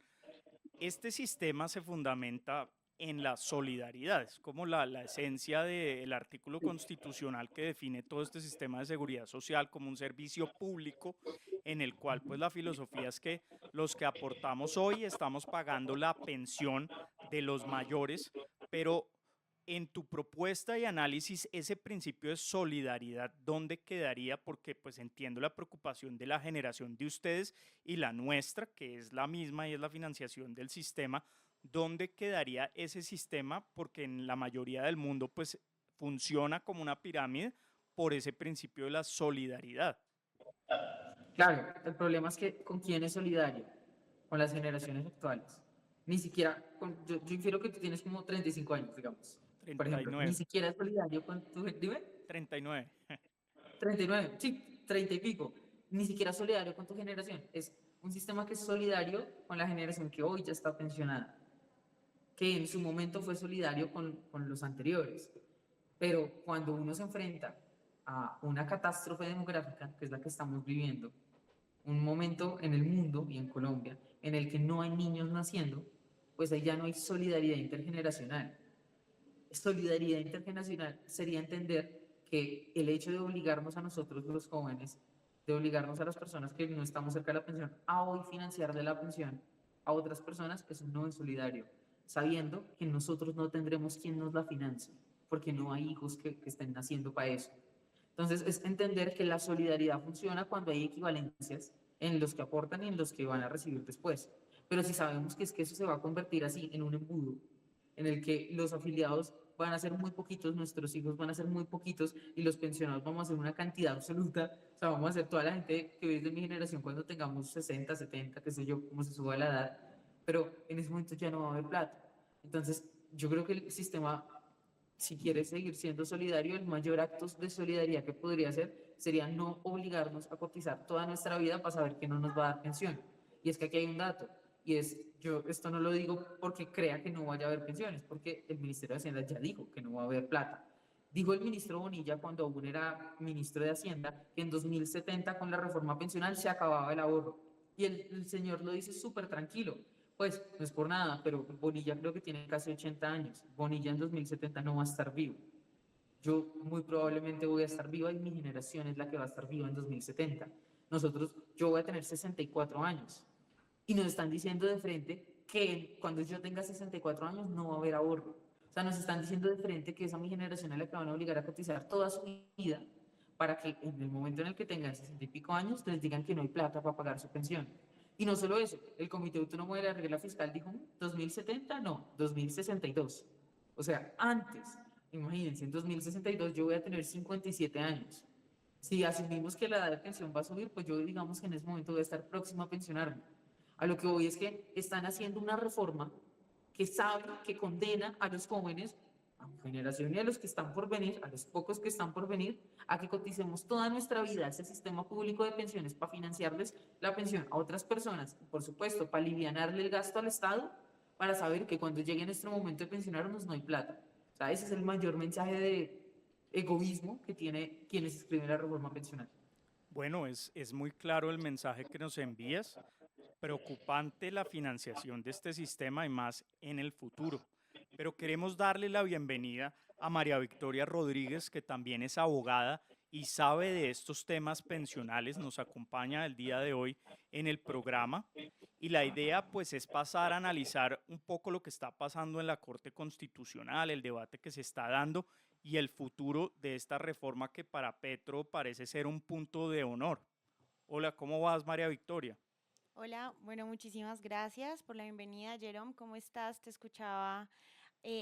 Este sistema se fundamenta en la solidaridad, es como la esencia del artículo constitucional que define todo este sistema de seguridad social como un servicio público en el cual pues la filosofía es que los que aportamos hoy estamos pagando la pensión de los mayores, pero en tu propuesta y análisis, ese principio de solidaridad, ¿dónde quedaría? Porque pues entiendo la preocupación de la generación de ustedes y la nuestra, que es la misma y es la financiación del sistema. ¿Dónde quedaría ese sistema? Porque en la mayoría del mundo pues funciona como una pirámide por ese principio de la solidaridad. Claro, el problema es que ¿con quién es solidario? Con las generaciones actuales. Ni siquiera, yo infiero que tú tienes como 35 años, digamos. Por ejemplo, ni 39, siquiera es solidario con tu, dime, 39. 39, sí, 30 y pico. Ni siquiera solidario con tu generación. Es un sistema que es solidario con la generación que hoy ya está pensionada, que en su momento fue solidario con los anteriores. Pero cuando uno se enfrenta a una catástrofe demográfica, que es la que estamos viviendo, un momento en el mundo y en Colombia en el que no hay niños naciendo, pues ahí ya no hay solidaridad intergeneracional. Solidaridad intergeneracional sería entender que el hecho de obligarnos a nosotros los jóvenes, de obligarnos a las personas que no estamos cerca de la pensión, a hoy financiar de la pensión a otras personas, eso no es solidario, sabiendo que nosotros no tendremos quien nos la financie, porque no hay hijos que estén naciendo para eso. Entonces, es entender que la solidaridad funciona cuando hay equivalencias en los que aportan y en los que van a recibir después. Pero si sabemos que es que eso se va a convertir así en un embudo, en el que los afiliados van a ser muy poquitos, nuestros hijos van a ser muy poquitos y los pensionados vamos a ser una cantidad absoluta, o sea, vamos a ser toda la gente que es de mi generación cuando tengamos 60, 70, qué sé yo, cómo se suba la edad, pero en ese momento ya no va a haber plata. Entonces, yo creo que el sistema, si quiere seguir siendo solidario, el mayor acto de solidaridad que podría hacer sería no obligarnos a cotizar toda nuestra vida para saber que no nos va a dar pensión. Y es que aquí hay un dato, y es, yo esto no lo digo porque crea que no vaya a haber pensiones, porque el Ministerio de Hacienda ya dijo que no va a haber plata. Dijo el ministro Bonilla cuando aún era ministro de Hacienda que en 2070 con la reforma pensional se acababa el ahorro. Y el señor lo dice súper tranquilo. Pues no es por nada, pero Bonilla creo que tiene casi 80 años. Bonilla en 2070 no va a estar vivo. Yo muy probablemente voy a estar viva y mi generación es la que va a estar viva en 2070. Nosotros, yo voy a tener 64 años y nos están diciendo de frente que cuando yo tenga 64 años no va a haber ahorro. O sea, nos están diciendo de frente que esa mi generación es la que van a obligar a cotizar toda su vida para que en el momento en el que tengan 60 y pico años les digan que no hay plata para pagar su pensión. Y no solo eso, el Comité Autónomo de la Regla Fiscal dijo 2070, no, 2062. O sea, antes, imagínense, en 2062 yo voy a tener 57 años. Si asumimos que la edad de pensión va a subir, pues yo digamos que en ese momento voy a estar próximo a pensionarme. A lo que voy es que están haciendo una reforma que sabe que condena a los jóvenes a mi generación y a los que están por venir, a los pocos que están por venir, a que coticemos toda nuestra vida a ese sistema público de pensiones para financiarles la pensión a otras personas, y por supuesto, para alivianarle el gasto al Estado, para saber que cuando llegue nuestro momento de pensionarnos no hay plata. O sea, ese es el mayor mensaje de egoísmo que tiene quienes escriben la reforma pensional. Bueno, es muy claro el mensaje que nos envías. Preocupante la financiación de este sistema y más en el futuro. Pero queremos darle la bienvenida a María Victoria Rodríguez, que también es abogada y sabe de estos temas pensionales. Nos acompaña el día de hoy en el programa. Y la idea pues es pasar a analizar un poco lo que está pasando en la Corte Constitucional, el debate que se está dando y el futuro de esta reforma que para Petro parece ser un punto de honor. Hola, ¿cómo vas, María Victoria? Hola, bueno, muchísimas gracias por la bienvenida, Jerome. ¿Cómo estás? Te escuchaba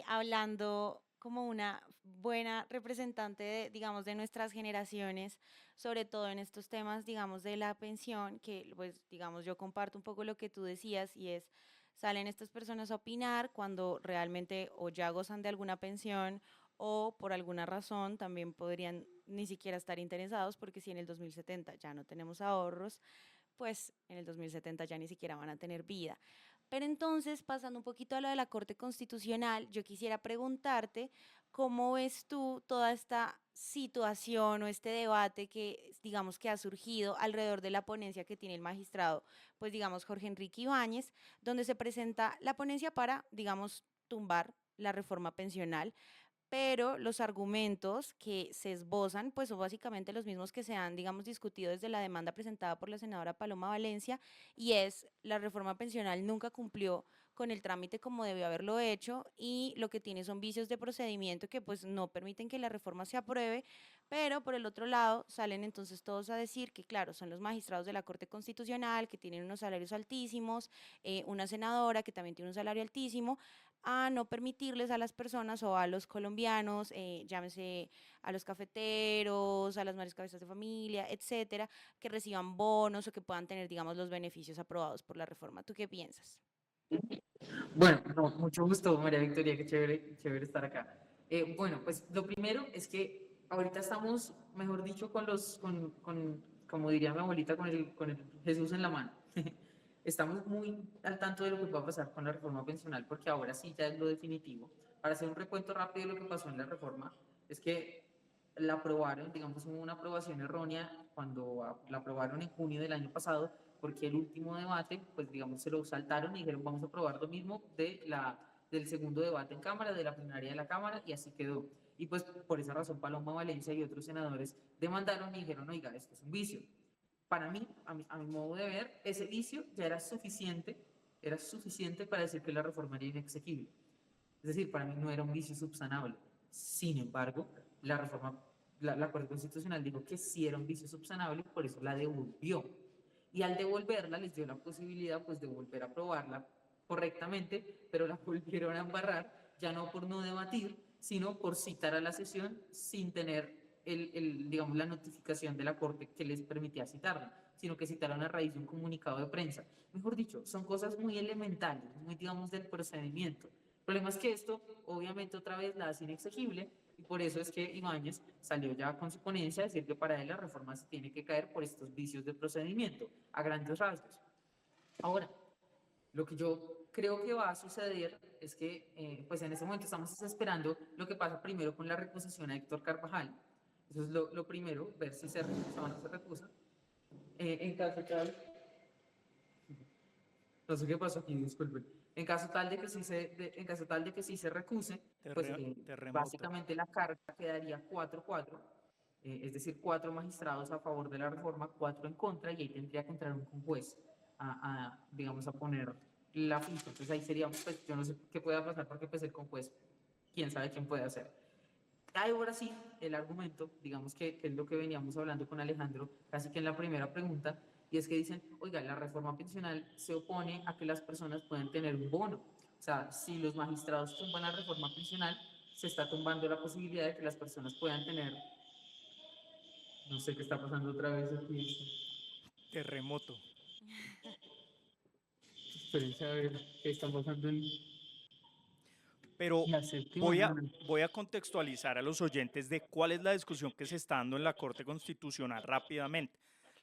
hablando como una buena representante de, digamos, de nuestras generaciones, sobre todo en estos temas, digamos, de la pensión, que pues, digamos, yo comparto un poco lo que tú decías y es, salen estas personas a opinar cuando realmente o ya gozan de alguna pensión o por alguna razón también podrían ni siquiera estar interesados porque si en el 2070 ya no tenemos ahorros, pues en el 2070 ya ni siquiera van a tener vida. Pero entonces, pasando un poquito a lo de la Corte Constitucional, yo quisiera preguntarte cómo ves tú toda esta situación o este debate que digamos que ha surgido alrededor de la ponencia que tiene el magistrado, pues digamos Jorge Enrique Ibáñez, donde se presenta la ponencia para, digamos, tumbar la reforma pensional, pero los argumentos que se esbozan pues son básicamente los mismos que se han, digamos, discutido desde la demanda presentada por la senadora Paloma Valencia, y es la reforma pensional nunca cumplió con el trámite como debió haberlo hecho y lo que tiene son vicios de procedimiento que pues no permiten que la reforma se apruebe, pero por el otro lado salen entonces todos a decir que claro, son los magistrados de la Corte Constitucional que tienen unos salarios altísimos, una senadora que también tiene un salario altísimo, a no permitirles a las personas o a los colombianos, llámese a los cafeteros, a las madres cabezas de familia, etcétera, que reciban bonos o que puedan tener, digamos, los beneficios aprobados por la reforma. ¿Tú qué piensas? Bueno, no, mucho gusto, María Victoria, qué chévere estar acá. Bueno, pues lo primero es que ahorita estamos, mejor dicho, como diría mi abuelita, con el Jesús en la mano. Estamos muy al tanto de lo que va a pasar con la reforma pensional, porque ahora sí ya es lo definitivo. Para hacer un recuento rápido de lo que pasó en la reforma, es que la aprobaron, digamos, hubo una aprobación errónea cuando la aprobaron en junio del año pasado, porque el último debate, pues digamos, se lo saltaron y dijeron vamos a aprobar lo mismo del segundo debate en Cámara, de la plenaria de la Cámara, y así quedó. Y pues por esa razón Paloma Valencia y otros senadores demandaron y dijeron, oiga, esto es un vicio. Para mí, a mi modo de ver, ese vicio ya era suficiente para decir que la reforma era inexequible. Es decir, para mí no era un vicio subsanable. Sin embargo, la Corte Constitucional dijo que sí era un vicio subsanable y por eso la devolvió. Y al devolverla les dio la posibilidad pues de volver a aprobarla correctamente, pero la volvieron a embarrar, ya no por no debatir, sino por citar a la sesión sin tener digamos, la notificación de la Corte que les permitía citarla, sino que citaron a raíz de un comunicado de prensa. Mejor dicho, son cosas muy elementales, muy, digamos, del procedimiento. El problema es que esto, obviamente, otra vez la hace inexegible y por eso es que Ibáñez salió ya con su ponencia a decir que para él la reforma se tiene que caer por estos vicios de procedimiento, a grandes rasgos. Ahora, lo que yo creo que va a suceder es que, pues en ese momento estamos esperando lo que pasa primero con la recusación a Héctor Carvajal. Eso es lo primero, ver si se recusa o no se recusa. En caso tal, no sé qué pasó aquí, disculpen. En caso tal de que sí se recuse, pues Terremoto. básicamente la carga quedaría 4-4, es decir, 4 magistrados a favor de la reforma, 4 en contra, y ahí tendría que entrar un juez digamos, a poner la ficha. Entonces ahí sería, pues yo no sé qué pueda pasar porque pues el juez, quién sabe quién puede hacer. Ahora sí, el argumento, digamos que es lo que veníamos hablando con Alejandro, casi que en la primera pregunta, y es que dicen, oiga, la reforma pensional se opone a que las personas puedan tener un bono. O sea, si los magistrados tumban la reforma pensional, se está tumbando la posibilidad de que las personas puedan tener, no sé qué está pasando otra vez aquí. Terremoto. Esperen a ver qué está pasando en... Pero La séptima voy a, nana. voy a contextualizar a los oyentes de cuál es la discusión que se está dando en la Corte Constitucional rápidamente.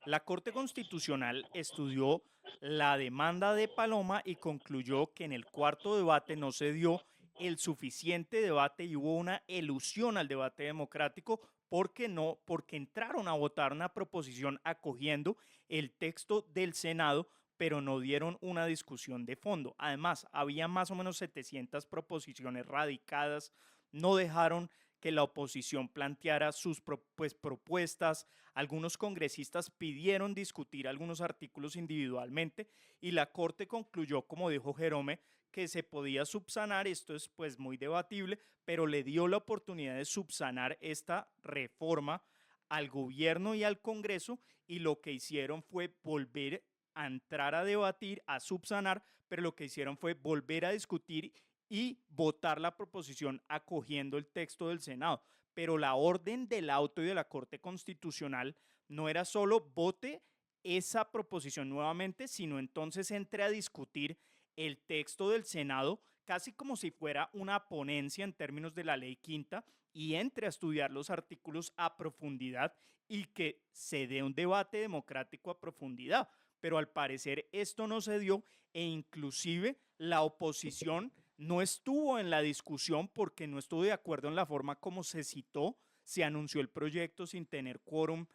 La Corte Constitucional estudió la demanda de Paloma y concluyó que en el cuarto debate no se dio el suficiente debate y hubo una elusión al debate democrático porque entraron a votar una proposición acogiendo el texto del Senado, pero no dieron una discusión de fondo. Además, había más o menos 700 proposiciones radicadas, no dejaron que la oposición planteara sus propuestas. Algunos congresistas pidieron discutir algunos artículos individualmente y la Corte concluyó, como dijo Jerome, que se podía subsanar. Esto es pues muy debatible, pero le dio la oportunidad de subsanar esta reforma al gobierno y al Congreso, y lo que hicieron fue volver a entrar a debatir, a subsanar, pero lo que hicieron fue volver a discutir y votar la proposición acogiendo el texto del Senado. Pero la orden del auto y de la Corte Constitucional no era solo vote esa proposición nuevamente, sino entonces entre a discutir el texto del Senado casi como si fuera una ponencia en términos de la ley quinta, y entre a estudiar los artículos a profundidad y que se dé un debate democrático a profundidad. Pero al parecer esto no se dio, e inclusive la oposición no estuvo en la discusión porque no estuvo de acuerdo en la forma como se citó, se anunció el proyecto sin tener quórum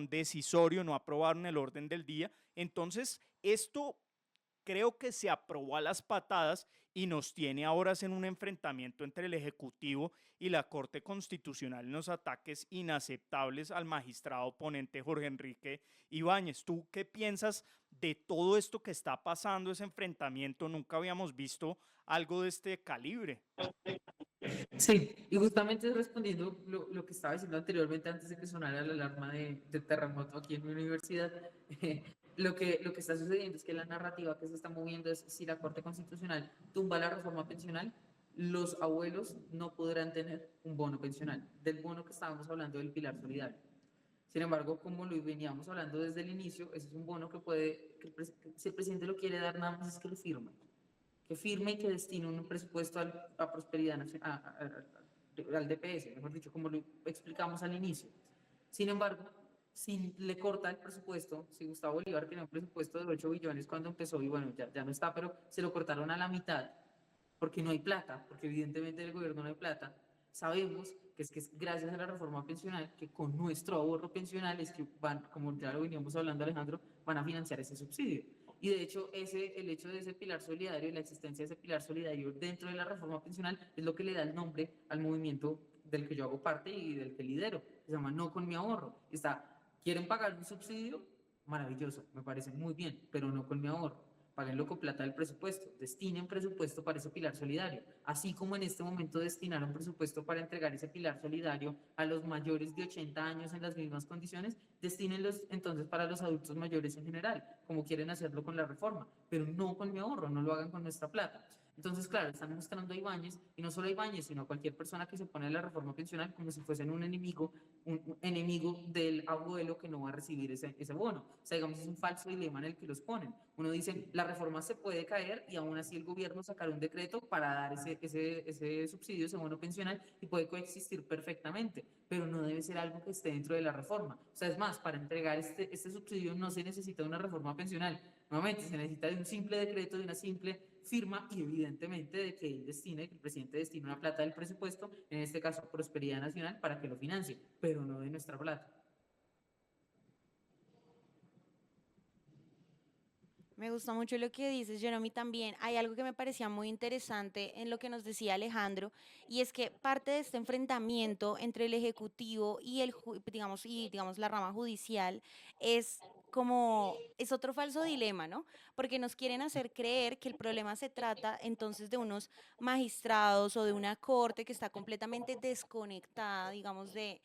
decisorio, no aprobaron el orden del día. Entonces, esto creo que se aprobó a las patadas y nos tiene ahora en un enfrentamiento entre el Ejecutivo y la Corte Constitucional en los ataques inaceptables al magistrado ponente Jorge Enrique Ibáñez. ¿Tú qué piensas de todo esto que está pasando, ese enfrentamiento? Nunca habíamos visto algo de este calibre. Sí, y justamente respondiendo lo que estaba diciendo anteriormente, antes de que sonara la alarma de terremoto aquí en mi universidad, lo que está sucediendo es que la narrativa que se está moviendo es: si la Corte Constitucional tumba la reforma pensional, los abuelos no podrán tener un bono pensional, del bono que estábamos hablando del pilar solidario. Sin embargo, como lo veníamos hablando desde el inicio, ese es un bono que puede, si el presidente lo quiere dar, nada más es que lo firma, que firme y que destine un presupuesto a prosperidad al DPS, mejor dicho, como lo explicamos al inicio. Sin embargo, si le corta el presupuesto, si Gustavo Bolívar tenía un presupuesto de 8 billones cuando empezó, y bueno, ya no está, pero se lo cortaron a la mitad, porque no hay plata, porque evidentemente el gobierno no hay plata. Sabemos que es gracias a la reforma pensional que con nuestro ahorro pensional es que van, como ya lo veníamos hablando Alejandro, van a financiar ese subsidio. Y de hecho, el hecho de ese pilar solidario y la existencia de ese pilar solidario dentro de la reforma pensional es lo que le da el nombre al movimiento del que yo hago parte y del que lidero. Se llama No con mi ahorro. ¿Quieren pagar un subsidio? Maravilloso, me parece muy bien, pero no con mi ahorro. Páguenlo con plata del presupuesto, destinen presupuesto para ese pilar solidario, así como en este momento destinaron presupuesto para entregar ese pilar solidario a los mayores de 80 años en las mismas condiciones, destínenlos entonces para los adultos mayores en general, como quieren hacerlo con la reforma, pero no con mi ahorro, no lo hagan con nuestra plata. Entonces, claro, están mostrando a Ibáñez, y no solo a Ibáñez, sino a cualquier persona que se pone a la reforma pensional como si fuesen un enemigo del abuelo que no va a recibir ese bono. O sea, digamos, es un falso dilema en el que los ponen. Uno dice, la reforma se puede caer y aún así el gobierno sacar un decreto para dar ese subsidio, ese bono pensional, y puede coexistir perfectamente, pero no debe ser algo que esté dentro de la reforma. O sea, es más, para entregar este subsidio no se necesita una reforma pensional. Nuevamente, se necesita de un simple decreto, de una simple firma, y evidentemente de que él destine, que el presidente destine una plata del presupuesto, en este caso Prosperidad Nacional, para que lo financie, pero no de nuestra plata. Me gusta mucho lo que dices, Jeremy. También hay algo que me parecía muy interesante en lo que nos decía Alejandro, y es que parte de este enfrentamiento entre el Ejecutivo y digamos la rama judicial es es otro falso dilema, ¿no? Porque nos quieren hacer creer que el problema se trata entonces de unos magistrados o de una corte que está completamente desconectada, digamos, de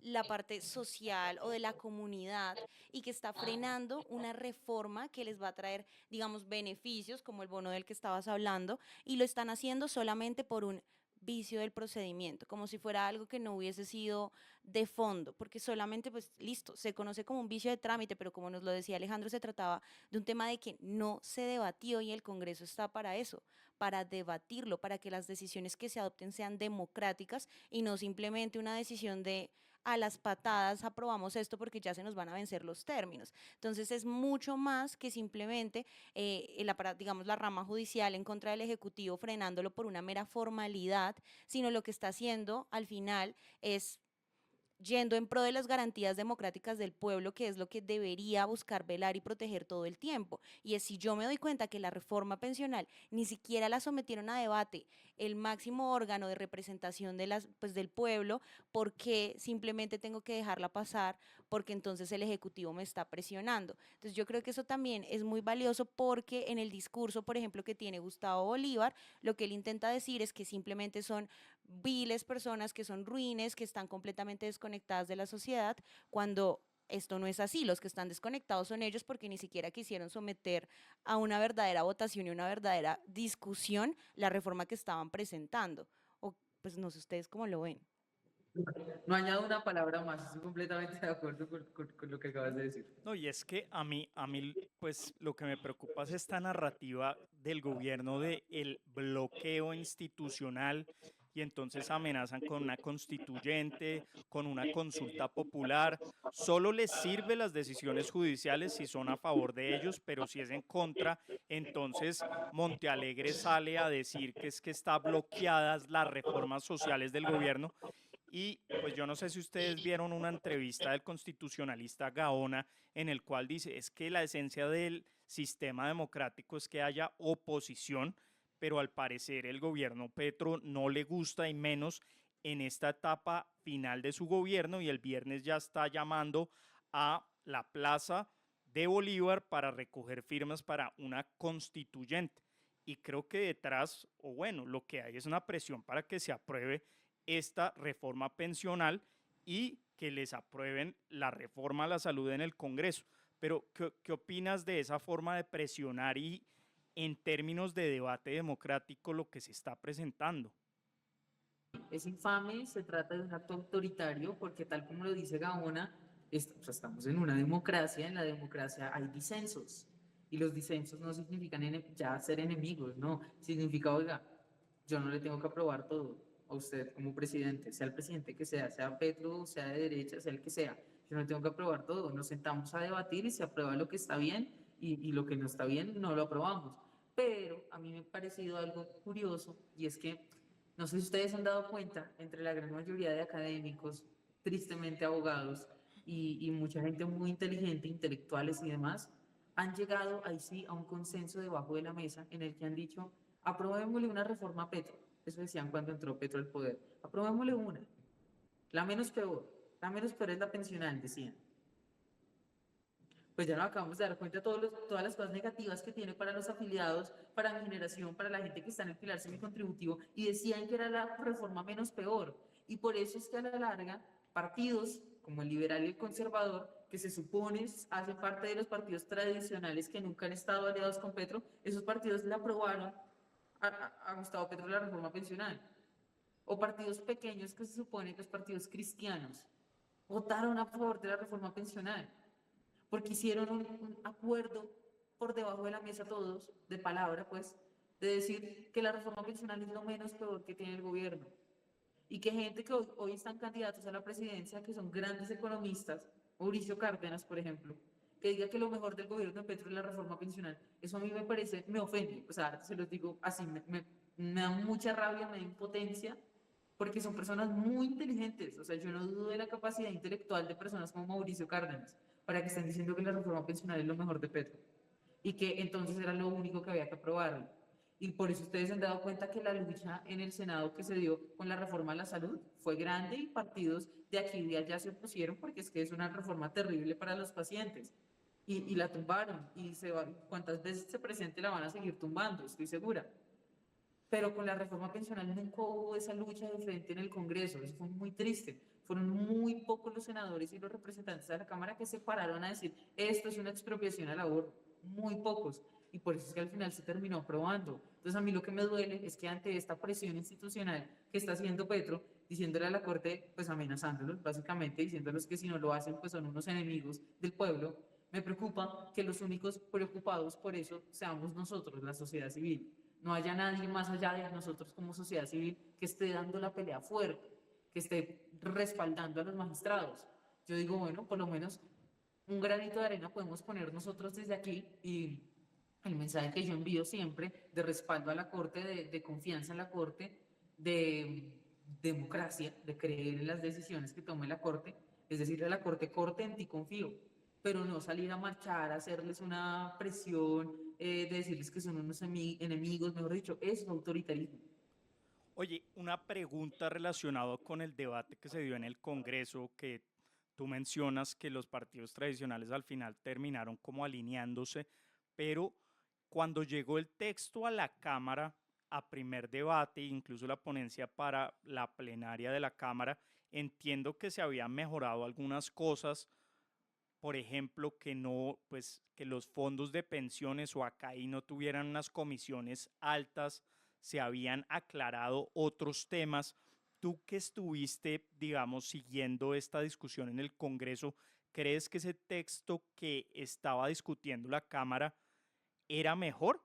la parte social o de la comunidad, y que está frenando una reforma que les va a traer, digamos, beneficios como el bono del que estabas hablando, y lo están haciendo solamente por un vicio del procedimiento, como si fuera algo que no hubiese sido de fondo, porque solamente, pues listo, se conoce como un vicio de trámite, pero como nos lo decía Alejandro, se trataba de un tema de que no se debatió y el Congreso está para eso, para debatirlo, para que las decisiones que se adopten sean democráticas y no simplemente una decisión de a las patadas aprobamos esto porque ya se nos van a vencer los términos. Entonces es mucho más que simplemente digamos, la rama judicial en contra del Ejecutivo frenándolo por una mera formalidad, sino lo que está haciendo al final es yendo en pro de las garantías democráticas del pueblo, que es lo que debería buscar velar y proteger todo el tiempo. Y es si yo me doy cuenta que la reforma pensional ni siquiera la sometieron a debate el máximo órgano de representación de pues, del pueblo, ¿por qué simplemente tengo que dejarla pasar? Porque entonces el Ejecutivo me está presionando. Entonces yo creo que eso también es muy valioso porque en el discurso, por ejemplo, que tiene Gustavo Bolívar, lo que él intenta decir es que simplemente son viles personas que son ruines, que están completamente desconectadas de la sociedad, cuando esto no es así. Los que están desconectados son ellos porque ni siquiera quisieron someter a una verdadera votación y una verdadera discusión la reforma que estaban presentando. O pues no sé ustedes cómo lo ven. No añado una palabra más, estoy completamente de acuerdo con lo que acabas de decir. No, y es que a mí, pues lo que me preocupa es esta narrativa del gobierno de el bloqueo institucional y entonces amenazan con una constituyente, con una consulta popular. Solo les sirve las decisiones judiciales si son a favor de ellos, pero si es en contra, entonces Montealegre sale a decir que es que está bloqueadas las reformas sociales del gobierno y pues yo no sé si ustedes vieron una entrevista del constitucionalista Gaona en el cual dice, es que la esencia del sistema democrático es que haya oposición, pero al parecer el gobierno Petro no le gusta y menos en esta etapa final de su gobierno y el viernes ya está llamando a la plaza de Bolívar para recoger firmas para una constituyente. Y creo que detrás, o bueno, lo que hay es una presión para que se apruebe esta reforma pensional y que les aprueben la reforma a la salud en el Congreso. Pero, ¿qué opinas de esa forma de presionar y en términos de debate democrático lo que se está presentando? Es infame, se trata de un acto autoritario, porque tal como lo dice Gaona, pues, estamos en una democracia, en la democracia hay disensos, y los disensos no significan ya ser enemigos, no, significa, oiga, yo no le tengo que aprobar todo a usted como presidente, sea el presidente que sea Petro, sea de derecha, sea el que sea, yo no tengo que aprobar todo, nos sentamos a debatir y se aprueba lo que está bien y lo que no está bien no lo aprobamos. Pero a mí me ha parecido algo curioso y es que no sé si ustedes han dado cuenta, entre la gran mayoría de académicos, tristemente abogados y mucha gente muy inteligente, intelectuales y demás, han llegado ahí sí a un consenso debajo de la mesa en el que han dicho, aprobémosle una reforma a Petro. Eso decían cuando entró Petro al poder. Aprobémosle una, la menos peor. La menos peor es la pensional, decían. Pues ya nos acabamos de dar cuenta de todas las cosas negativas que tiene para los afiliados, para mi generación, para la gente que está en el pilar semicontributivo, y decían que era la reforma menos peor. Y por eso es que a la larga, partidos como el liberal y el conservador, que se supone hacen parte de los partidos tradicionales que nunca han estado aliados con Petro, esos partidos le aprobaron a Gustavo Petro la reforma pensional. O partidos pequeños que se supone que los partidos cristianos votaron a favor de la reforma pensional porque hicieron un acuerdo por debajo de la mesa todos, de palabra pues, de decir que la reforma pensional es lo menos peor que tiene el gobierno. Y que gente que hoy están candidatos a la presidencia, que son grandes economistas, Mauricio Cárdenas, por ejemplo, que diga que lo mejor del gobierno de Petro es la reforma pensional, eso a mí me parece, me ofende, o sea, se los digo así, me da mucha rabia, me da impotencia, porque son personas muy inteligentes, o sea, yo no dudo de la capacidad intelectual de personas como Mauricio Cárdenas, para que estén diciendo que la reforma pensional es lo mejor de Petro, y que entonces era lo único que había que aprobarlo. Y por eso ustedes se han dado cuenta que la lucha en el Senado que se dio con la reforma a la salud fue grande y partidos de aquí y de allá se opusieron porque es que es una reforma terrible para los pacientes. Y la tumbaron. Y cuantas veces se presente la van a seguir tumbando, estoy segura. Pero con la reforma pensional nunca hubo esa lucha de frente en el Congreso. Eso fue muy triste. Fueron muy pocos los senadores y los representantes de la Cámara que se pararon a decir esto es una expropiación al aborto. Muy pocos. y por eso es que al final se terminó aprobando. Entonces a mí lo que me duele es que ante esta presión institucional que está haciendo Petro, diciéndole a la Corte, pues amenazándolos, básicamente diciéndolos que si no lo hacen, pues son unos enemigos del pueblo, me preocupa que los únicos preocupados por eso seamos nosotros, la sociedad civil. No haya nadie más allá de nosotros como sociedad civil que esté dando la pelea fuerte, que esté respaldando a los magistrados. Yo digo, bueno, por lo menos un granito de arena podemos poner nosotros desde aquí y el mensaje que yo envío siempre de respaldo a la Corte, de confianza en la Corte, de democracia, de creer en las decisiones que tome la Corte, es decirle a la Corte, Corte, en ti confío, pero no salir a marchar, a hacerles una presión, de decirles que son unos enemigos, mejor dicho, eso es autoritarismo. Oye, una pregunta relacionada con el debate que se dio en el Congreso, que tú mencionas que los partidos tradicionales al final terminaron como alineándose, pero cuando llegó el texto a la Cámara a primer debate, incluso la ponencia para la plenaria de la Cámara, entiendo que se habían mejorado algunas cosas, por ejemplo, que no, pues que los fondos de pensiones o ACAI no tuvieran unas comisiones altas, se habían aclarado otros temas. Tú que estuviste, digamos, siguiendo esta discusión en el Congreso, ¿crees que ese texto que estaba discutiendo la Cámara era mejor?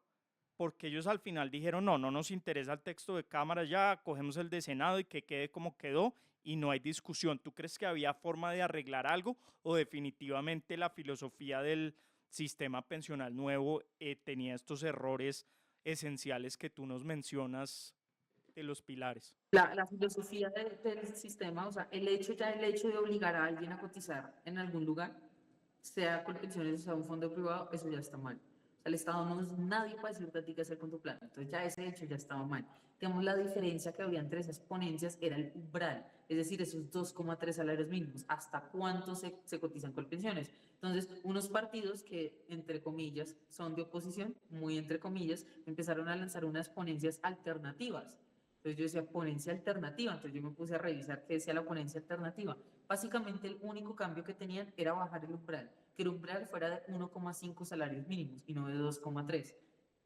Porque ellos al final dijeron, no, no nos interesa el texto de Cámara, ya cogemos el de Senado y que quede como quedó y no hay discusión. ¿Tú crees que había forma de arreglar algo o definitivamente la filosofía del sistema pensional nuevo tenía estos errores esenciales que tú nos mencionas de los pilares? La filosofía del sistema, o sea, el hecho de obligar a alguien a cotizar en algún lugar, sea con pensiones o sea un fondo privado, eso ya está mal. O sea, el Estado no es nadie para decirte a ti qué hacer con tu plan. Entonces ya ese hecho ya estaba mal. Digamos, la diferencia que había entre esas ponencias era el umbral, es decir, esos 2,3 salarios mínimos, hasta cuánto se cotizan con pensiones. Entonces, unos partidos que, entre comillas, son de oposición, muy entre comillas, empezaron a lanzar unas ponencias alternativas. Entonces yo decía ponencia alternativa, entonces yo me puse a revisar qué decía la ponencia alternativa. Básicamente el único cambio que tenían era bajar el umbral, que el umbral fuera de 1,5 salarios mínimos y no de 2,3.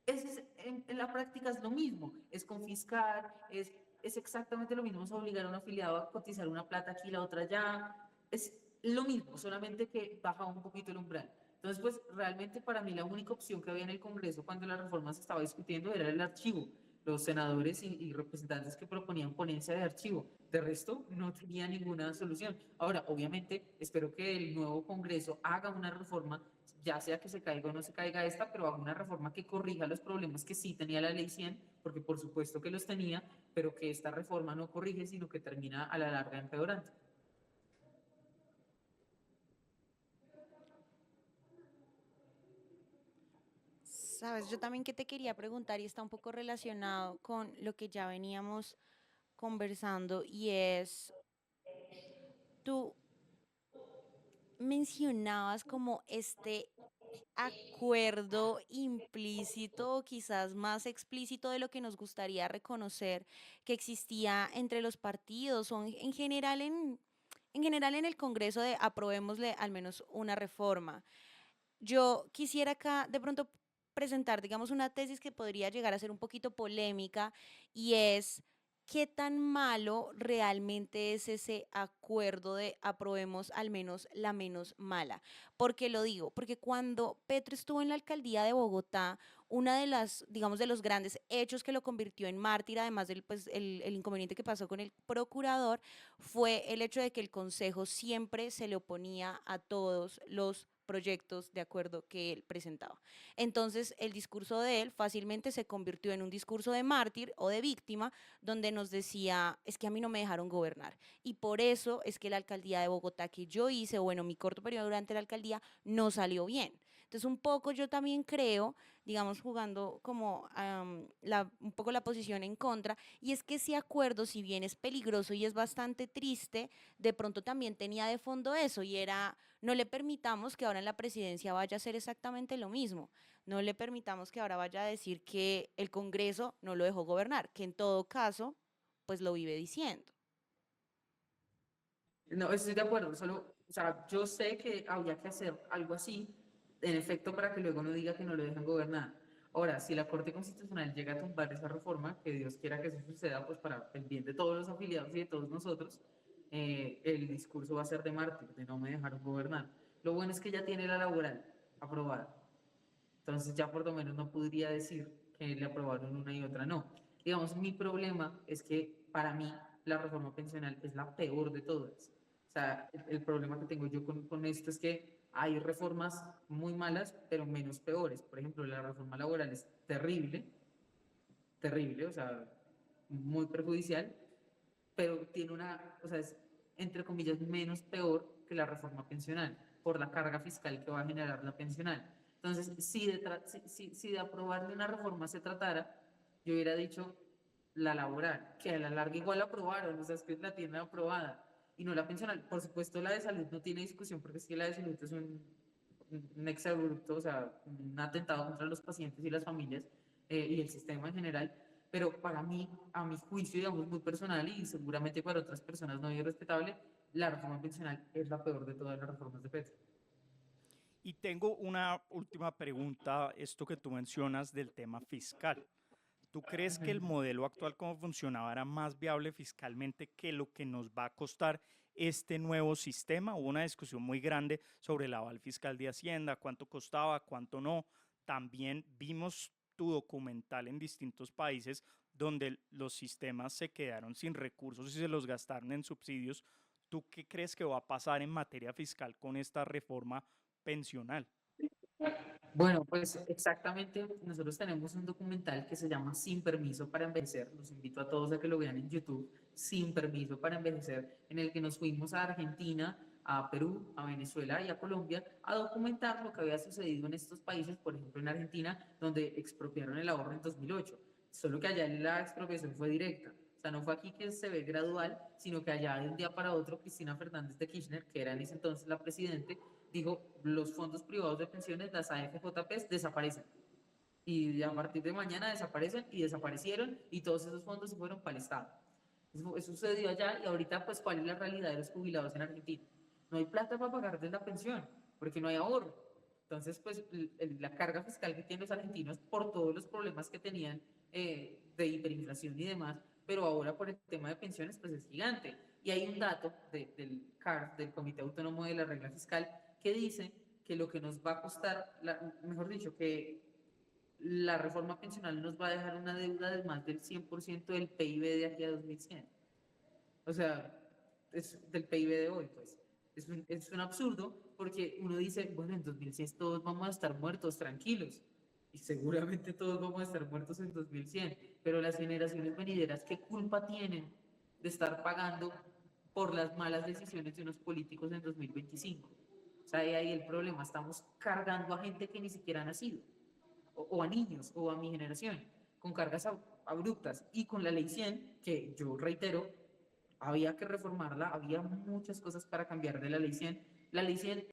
En la práctica es lo mismo, es confiscar, es exactamente lo mismo, es obligar a un afiliado a cotizar una plata aquí, la otra allá, es lo mismo, solamente que baja un poquito el umbral. Entonces, pues realmente para mí la única opción que había en el Congreso cuando la reforma se estaba discutiendo era el archivo, los senadores y representantes que proponían ponencia de archivo. De resto, no tenía ninguna solución. Ahora, obviamente, espero que el nuevo Congreso haga una reforma, ya sea que se caiga o no se caiga esta, pero haga una reforma que corrija los problemas que sí tenía la ley 100, porque por supuesto que los tenía, pero que esta reforma no corrige, sino que termina a la larga empeorando. Sabes, yo también que te quería preguntar y está un poco relacionado con lo que ya veníamos conversando y es, tú mencionabas como este acuerdo implícito o quizás más explícito de lo que nos gustaría reconocer que existía entre los partidos o en general en el Congreso de aprobémosle al menos una reforma. Yo quisiera acá de pronto presentar, digamos, una tesis que podría llegar a ser un poquito polémica y es qué tan malo realmente es ese acuerdo de aprobemos al menos la menos mala. ¿Por qué lo digo? Porque cuando Petro estuvo en la alcaldía de Bogotá, una de las, digamos, de los grandes hechos que lo convirtió en mártir, además del pues, el inconveniente que pasó con el procurador, fue el hecho de que el Consejo siempre se le oponía a todos los proyectos de acuerdo que él presentaba. Entonces, el discurso de él fácilmente se convirtió en un discurso de mártir o de víctima, donde nos decía, es que a mí no me dejaron gobernar. Y por eso es que la alcaldía de Bogotá que yo hice, o bueno, mi corto periodo durante la alcaldía, no salió bien. Entonces, un poco yo también creo, digamos, jugando como un poco la posición en contra, y es que ese acuerdo, si bien es peligroso y es bastante triste, de pronto también tenía de fondo eso, y era no le permitamos que ahora en la presidencia vaya a hacer exactamente lo mismo. No le permitamos que ahora vaya a decir que el Congreso no lo dejó gobernar, que en todo caso, pues lo vive diciendo. No, estoy de acuerdo, solo, o sea, yo sé que habría que hacer algo así, en efecto, para que luego no diga que no lo dejan gobernar. Ahora, si la Corte Constitucional llega a tumbar esa reforma, que Dios quiera que eso suceda, pues para el bien de todos los afiliados y de todos nosotros, el discurso va a ser de mártir, de no me dejaron gobernar. Lo bueno es que ya tiene la laboral aprobada. Entonces ya por lo menos no podría decir que le aprobaron una y otra no. Digamos, mi problema es que para mí la reforma pensional es la peor de todas. O sea, el problema que tengo yo con esto es que hay reformas muy malas, pero menos peores. Por ejemplo, la reforma laboral es terrible, terrible, o sea, muy perjudicial, pero tiene una, o sea, es entre comillas menos peor que la reforma pensional por la carga fiscal que va a generar la pensional. Entonces, si de aprobarle una reforma se tratara, yo hubiera dicho la laboral, que a la larga igual la aprobaron, o sea, es que la tienen aprobada, y no la pensional. Por supuesto, la de salud no tiene discusión, porque es que la de salud es un exabrupto, o sea, un atentado contra los pacientes y las familias y el sistema en general, pero para mí, a mi juicio, digamos, muy personal y seguramente para otras personas no es respetable, la reforma pensional es la peor de todas las reformas de Petro. Y tengo una última pregunta, esto que tú mencionas del tema fiscal. ¿Tú crees que el modelo actual como funcionaba era más viable fiscalmente que lo que nos va a costar este nuevo sistema? Hubo una discusión muy grande sobre el aval fiscal de Hacienda, cuánto costaba, cuánto no. También vimos tu documental en distintos países donde los sistemas se quedaron sin recursos y se los gastaron en subsidios. ¿Tú qué crees que va a pasar en materia fiscal con esta reforma pensional? Bueno, pues exactamente, nosotros tenemos un documental que se llama Sin Permiso para Envejecer, los invito a todos a que lo vean en YouTube, Sin Permiso para Envejecer, en el que nos fuimos a Argentina, a Perú, a Venezuela y a Colombia a documentar lo que había sucedido en estos países, por ejemplo en Argentina, donde expropiaron el ahorro en 2008, solo que allá la expropiación fue directa. O sea, no fue aquí que se ve gradual, sino que allá de un día para otro, Cristina Fernández de Kirchner, que era en ese entonces la presidente, dijo, los fondos privados de pensiones, las AFJPs, desaparecen. Y a partir de mañana desaparecen y desaparecieron y todos esos fondos se fueron para el Estado. Eso sucedió allá y ahorita, pues, ¿cuál es la realidad de los jubilados en Argentina? No hay plata para pagarles la pensión porque no hay ahorro. Entonces, pues, la carga fiscal que tienen los argentinos por todos los problemas que tenían de hiperinflación y demás, pero ahora por el tema de pensiones, pues es gigante. Y hay un dato del CARF, del Comité Autónomo de la Regla Fiscal, que dice que lo que nos va a costar, mejor dicho, que la reforma pensional nos va a dejar una deuda de más del 100% del PIB de aquí a 2100. O sea, es del PIB de hoy, pues. Es un absurdo porque uno dice, bueno, en 2100 todos vamos a estar muertos, tranquilos. Y seguramente todos vamos a estar muertos en 2100. Pero las generaciones venideras, ¿qué culpa tienen de estar pagando por las malas decisiones de unos políticos en 2025? O sea, ahí el problema. Estamos cargando a gente que ni siquiera ha nacido o a niños o a mi generación, con cargas abruptas y con la ley 100, que yo reitero, había que reformarla, había muchas cosas para cambiar de la ley 100. La ley 100,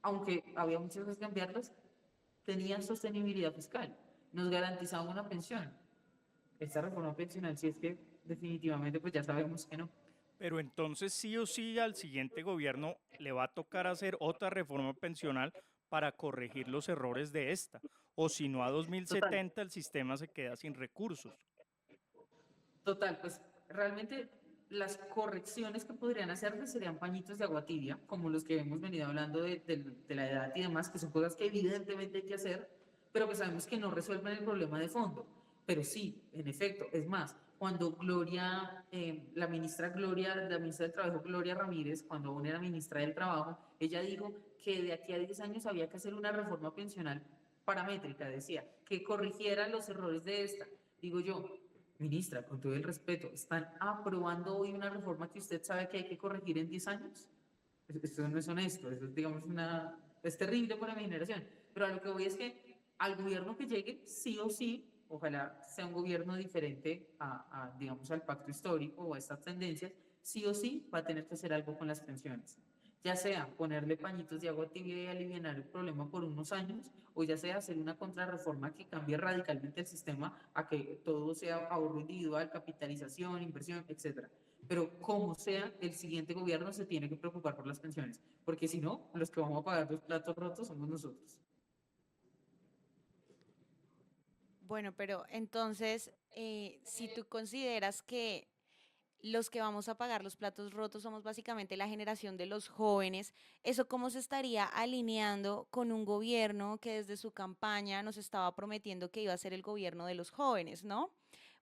aunque había muchas cosas que cambiarlas, tenía sostenibilidad fiscal, nos garantizaba una pensión. Esta reforma pensional, si es que definitivamente pues ya sabemos que no. Pero entonces sí o sí al siguiente gobierno le va a tocar hacer otra reforma pensional para corregir los errores de esta. O si no, a Total, 2070 el sistema se queda sin recursos. total, pues realmente las correcciones que podrían hacerle serían pañitos de agua tibia, como los que hemos venido hablando de la edad y demás, que son cosas que evidentemente hay que hacer, pero que sabemos que no resuelven el problema de fondo. Pero sí, en efecto, es más, cuando Gloria, la ministra del Trabajo, Gloria Ramírez, cuando aún era ministra del Trabajo, ella dijo que de aquí a 10 años había que hacer una reforma pensional paramétrica, decía, que corrigiera los errores de esta. Digo yo, ministra, con todo el respeto, ¿están aprobando hoy una reforma que usted sabe que hay que corregir en 10 años? Eso no es honesto, eso es, digamos, es terrible para mi generación. Pero a lo que voy es que al gobierno que llegue, sí o sí, ojalá sea un gobierno diferente digamos, al pacto histórico o a estas tendencias, sí o sí va a tener que hacer algo con las pensiones. Ya sea ponerle pañitos de agua tibia y aliviar el problema por unos años, o ya sea hacer una contrarreforma que cambie radicalmente el sistema a que todo sea ahorro individual, capitalización, inversión, etcétera. Pero como sea, el siguiente gobierno se tiene que preocupar por las pensiones, porque si no, los que vamos a pagar los platos rotos somos nosotros. Bueno, pero entonces, si tú consideras que los que vamos a pagar los platos rotos somos básicamente la generación de los jóvenes, ¿eso cómo se estaría alineando con un gobierno que desde su campaña nos estaba prometiendo que iba a ser el gobierno de los jóvenes, ¿no?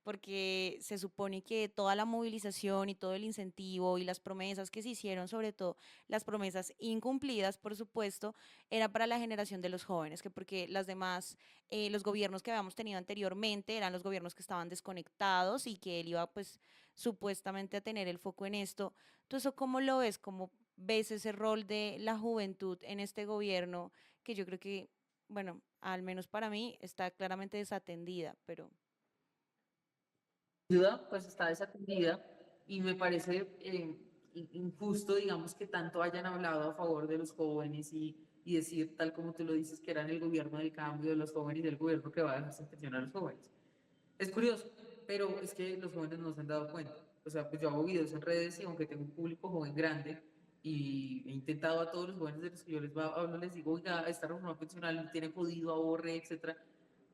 Porque se supone que toda la movilización y todo el incentivo y las promesas que se hicieron, sobre todo las promesas incumplidas, por supuesto, era para la generación de los jóvenes, que porque las demás, los gobiernos que habíamos tenido anteriormente eran los gobiernos que estaban desconectados y que él iba pues supuestamente a tener el foco en esto. ¿Tú eso cómo lo ves? ¿Cómo ves ese rol de la juventud en este gobierno que yo creo que, bueno, al menos para mí está claramente desatendida, pero Duda, pues está desatendida y me parece injusto, digamos, que tanto hayan hablado a favor de los jóvenes y decir, tal como tú lo dices, que eran el gobierno del cambio de los jóvenes y el gobierno que va a dejar sin pensión a los jóvenes. Es curioso, pero es que los jóvenes no se han dado cuenta. O sea, pues yo hago videos en redes y aunque tengo un público joven grande y he intentado a todos los jóvenes de los que yo hablo, les digo, oiga, esta reforma pensional tiene jodido, ahorre, etcétera.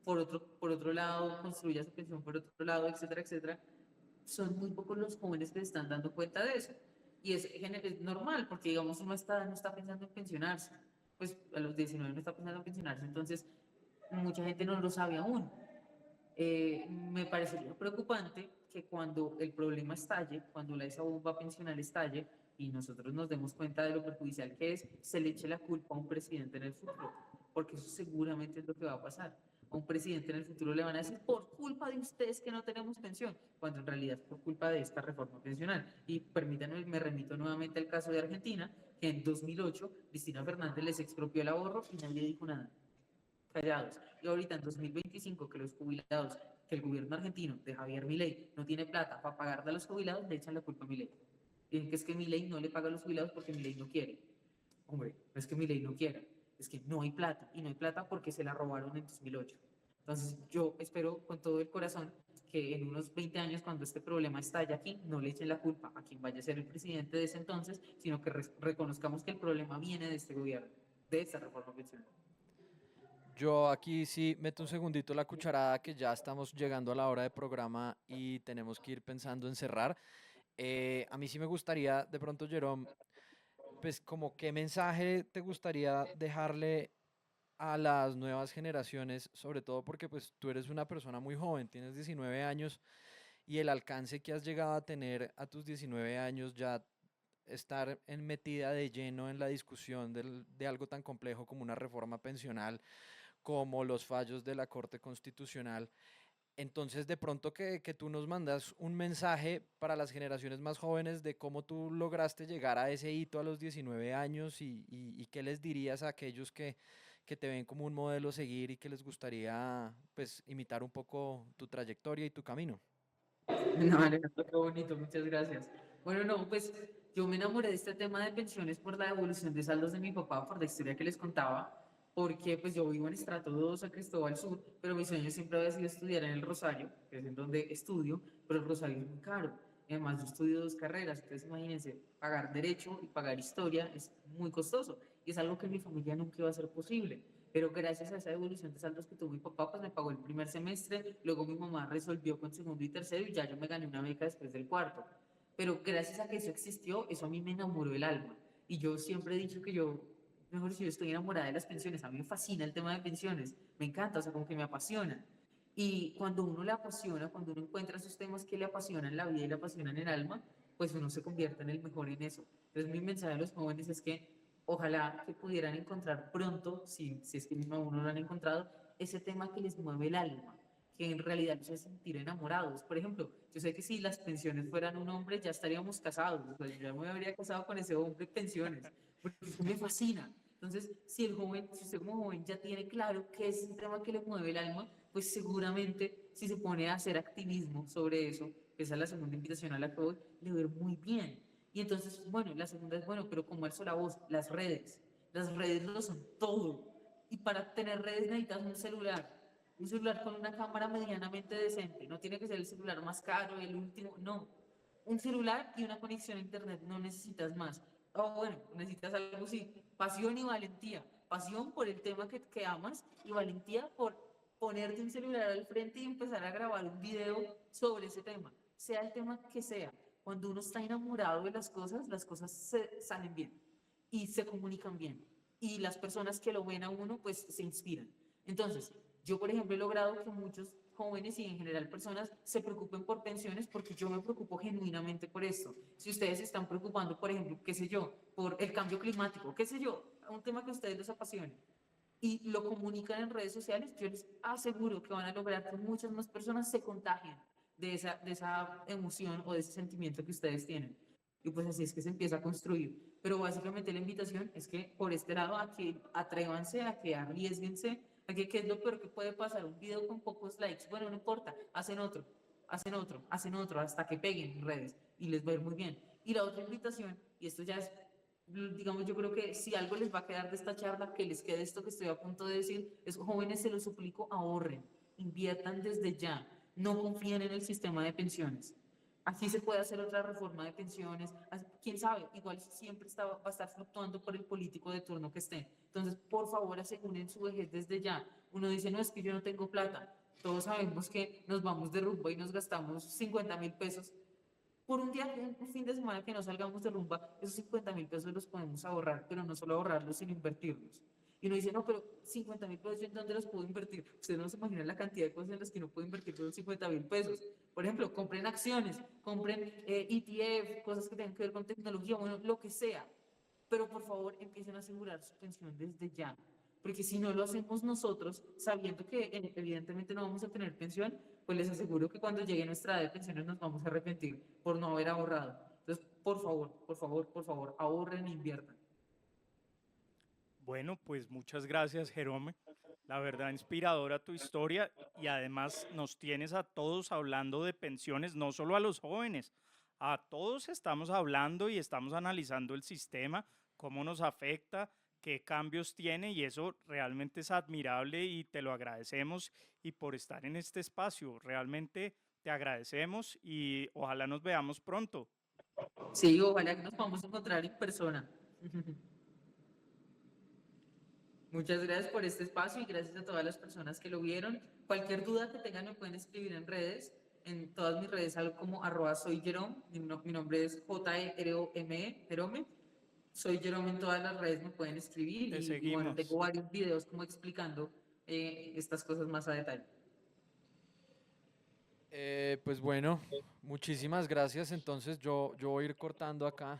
Por otro lado, construya su pensión por otro lado, etcétera, etcétera. Son muy pocos los jóvenes que se están dando cuenta de eso. Y es normal, porque digamos, no está pensando en pensionarse. Pues a los 19 no está pensando en pensionarse, entonces mucha gente no lo sabe aún. Me parecería preocupante que cuando el problema estalle, cuando esa bomba pensional estalle y nosotros nos demos cuenta de lo perjudicial que es, se le eche la culpa a un presidente en el futuro, porque eso seguramente es lo que va a pasar. A un presidente en el futuro le van a decir, por culpa de ustedes que no tenemos pensión, cuando en realidad es por culpa de esta reforma pensional. Y permítanme, me remito nuevamente al caso de Argentina, que en 2008 Cristina Fernández les expropió el ahorro y nadie dijo nada, callados. Y ahorita en 2025 que los jubilados, que el gobierno argentino de Javier Milei no tiene plata para pagarle a los jubilados, le echan la culpa a Milei. Dicen que es que Milei no le paga a los jubilados porque Milei no quiere. Hombre, no es que Milei no quiera, es que no hay plata. Y no hay plata porque se la robaron en 2008. Entonces yo espero con todo el corazón que en unos 20 años, cuando este problema estalle aquí, no le echen la culpa a quien vaya a ser el presidente de ese entonces, sino que reconozcamos que el problema viene de este gobierno, de esta reforma pensional. Yo aquí sí meto un segundito la cucharada que ya estamos llegando a la hora de programa y tenemos que ir pensando en cerrar. A mí sí me gustaría, de pronto, Jerome, pues como qué mensaje te gustaría dejarle a las nuevas generaciones, sobre todo porque pues tú eres una persona muy joven, tienes 19 años y el alcance que has llegado a tener a tus 19 años ya estar metida de lleno en la discusión de algo tan complejo como una reforma pensional, como los fallos de la Corte Constitucional. Entonces, de pronto que tú nos mandas un mensaje para las generaciones más jóvenes de cómo tú lograste llegar a ese hito a los 19 años y qué les dirías a aquellos que te ven como un modelo a seguir y que les gustaría pues imitar un poco tu trayectoria y tu camino. No, Alejandro, qué bonito, muchas gracias. Bueno, no, pues yo me enamoré de este tema de pensiones por la devolución de saldos de mi papá, por la historia que les contaba, porque pues yo vivo en Estrato 2, a Cristóbal Sur, pero mi sueño siempre había sido estudiar en el Rosario, que es en donde estudio, pero el Rosario es muy caro. Y además yo estudio dos carreras, entonces imagínense, pagar derecho y pagar historia es muy costoso y es algo que en mi familia nunca iba a ser posible. Pero gracias a esa devolución de saldos que tuvo mi papá, pues me pagó el primer semestre, luego mi mamá resolvió con segundo y tercero y ya yo me gané una beca después del cuarto. Pero gracias a que eso existió, eso a mí me enamoró el alma. Y yo siempre he dicho que yo, mejor si yo estoy enamorada de las pensiones, a mí me fascina el tema de pensiones, me encanta, o sea, como que me apasiona. Y cuando uno le apasiona, cuando uno encuentra esos temas que le apasionan la vida y le apasionan el alma, pues uno se convierte en el mejor en eso. Entonces mi mensaje a los jóvenes es que ojalá que pudieran encontrar pronto, si es que aún no lo han encontrado, ese tema que les mueve el alma, que en realidad los hace sentir enamorados. Por ejemplo, yo sé que si las pensiones fueran un hombre, ya estaríamos casados, o sea, yo ya me habría casado con ese hombre de pensiones, porque eso me fascina. Entonces, si el joven, si usted como joven ya tiene claro que es un tema que le mueve el alma, pues seguramente si se pone a hacer activismo sobre eso, esa es la segunda invitación a la que voy, le va a ir muy bien. Y entonces, bueno, la segunda es, bueno, pero como alzo la voz, las redes lo son todo. Y para tener redes necesitas un celular con una cámara medianamente decente, no tiene que ser el celular más caro, el último, no. Un celular y una conexión a internet, no necesitas más. O bueno, necesitas algo así, pasión y valentía. Pasión por el tema que amas y valentía por ponerte un celular al frente y empezar a grabar un video sobre ese tema, sea el tema que sea. Cuando uno está enamorado de las cosas salen bien y se comunican bien. Y las personas que lo ven a uno, pues se inspiran. Entonces, yo, por ejemplo, he logrado que muchos jóvenes y en general personas se preocupen por pensiones porque yo me preocupo genuinamente por esto. Si ustedes se están preocupando, por ejemplo, qué sé yo, por el cambio climático, qué sé yo, un tema que a ustedes les apasione, y lo comunican en redes sociales, yo les aseguro que van a lograr que muchas más personas se contagien de esa emoción o de ese sentimiento que ustedes tienen. Y pues así es que se empieza a construir. Pero básicamente la invitación es que por este lado a que atrévanse, a que arriesguense, a que qué es lo peor que puede pasar, un video con pocos likes, bueno, no importa, hacen otro, hacen otro, hacen otro, hasta que peguen en redes y les va a ir muy bien. Y la otra invitación, y esto ya es, digamos, yo creo que si algo les va a quedar de esta charla, que les quede esto que estoy a punto de decir, es jóvenes, se los suplico, ahorren, inviertan desde ya, no confíen en el sistema de pensiones. Así se puede hacer otra reforma de pensiones, quién sabe, igual siempre va a estar fluctuando por el político de turno que esté. Entonces, por favor, aseguren su vejez desde ya. Uno dice, no, es que yo no tengo plata. Todos sabemos que nos vamos de rumba y nos gastamos 50.000 pesos por un día, un fin de semana que no salgamos de rumba, esos 50.000 pesos los podemos ahorrar, pero no solo ahorrarlos, sino invertirlos. Y uno dice, no, pero 50.000 pesos, ¿en dónde los puedo invertir? Ustedes no se imaginan la cantidad de cosas en las que uno puede invertir esos 50.000 pesos. Por ejemplo, compren acciones, compren ETF, cosas que tengan que ver con tecnología, bueno, lo que sea. Pero por favor, empiecen a asegurar su pensión desde ya. Porque si no lo hacemos nosotros, sabiendo que evidentemente no vamos a tener pensión, pues les aseguro que cuando llegue nuestra edad de pensiones nos vamos a arrepentir por no haber ahorrado. Entonces, por favor, por favor, por favor, ahorren e inviertan. Bueno, pues muchas gracias, Jerome. La verdad, inspiradora tu historia y además nos tienes a todos hablando de pensiones, no solo a los jóvenes, a todos estamos hablando y estamos analizando el sistema, cómo nos afecta, qué cambios tiene y eso realmente es admirable y te lo agradecemos y por estar en este espacio, realmente te agradecemos y ojalá nos veamos pronto. Sí, ojalá que nos podamos encontrar en persona. Muchas gracias por este espacio y gracias a todas las personas que lo vieron. Cualquier duda que tengan me pueden escribir en redes. En todas mis redes salgo como @soyjerome. Mi nombre es Jerome, Jerome. Soy Jerome en todas las redes, me pueden escribir. Y bueno, tengo varios videos como explicando estas cosas más a detalle. Pues bueno, muchísimas gracias. Entonces yo voy a ir cortando acá.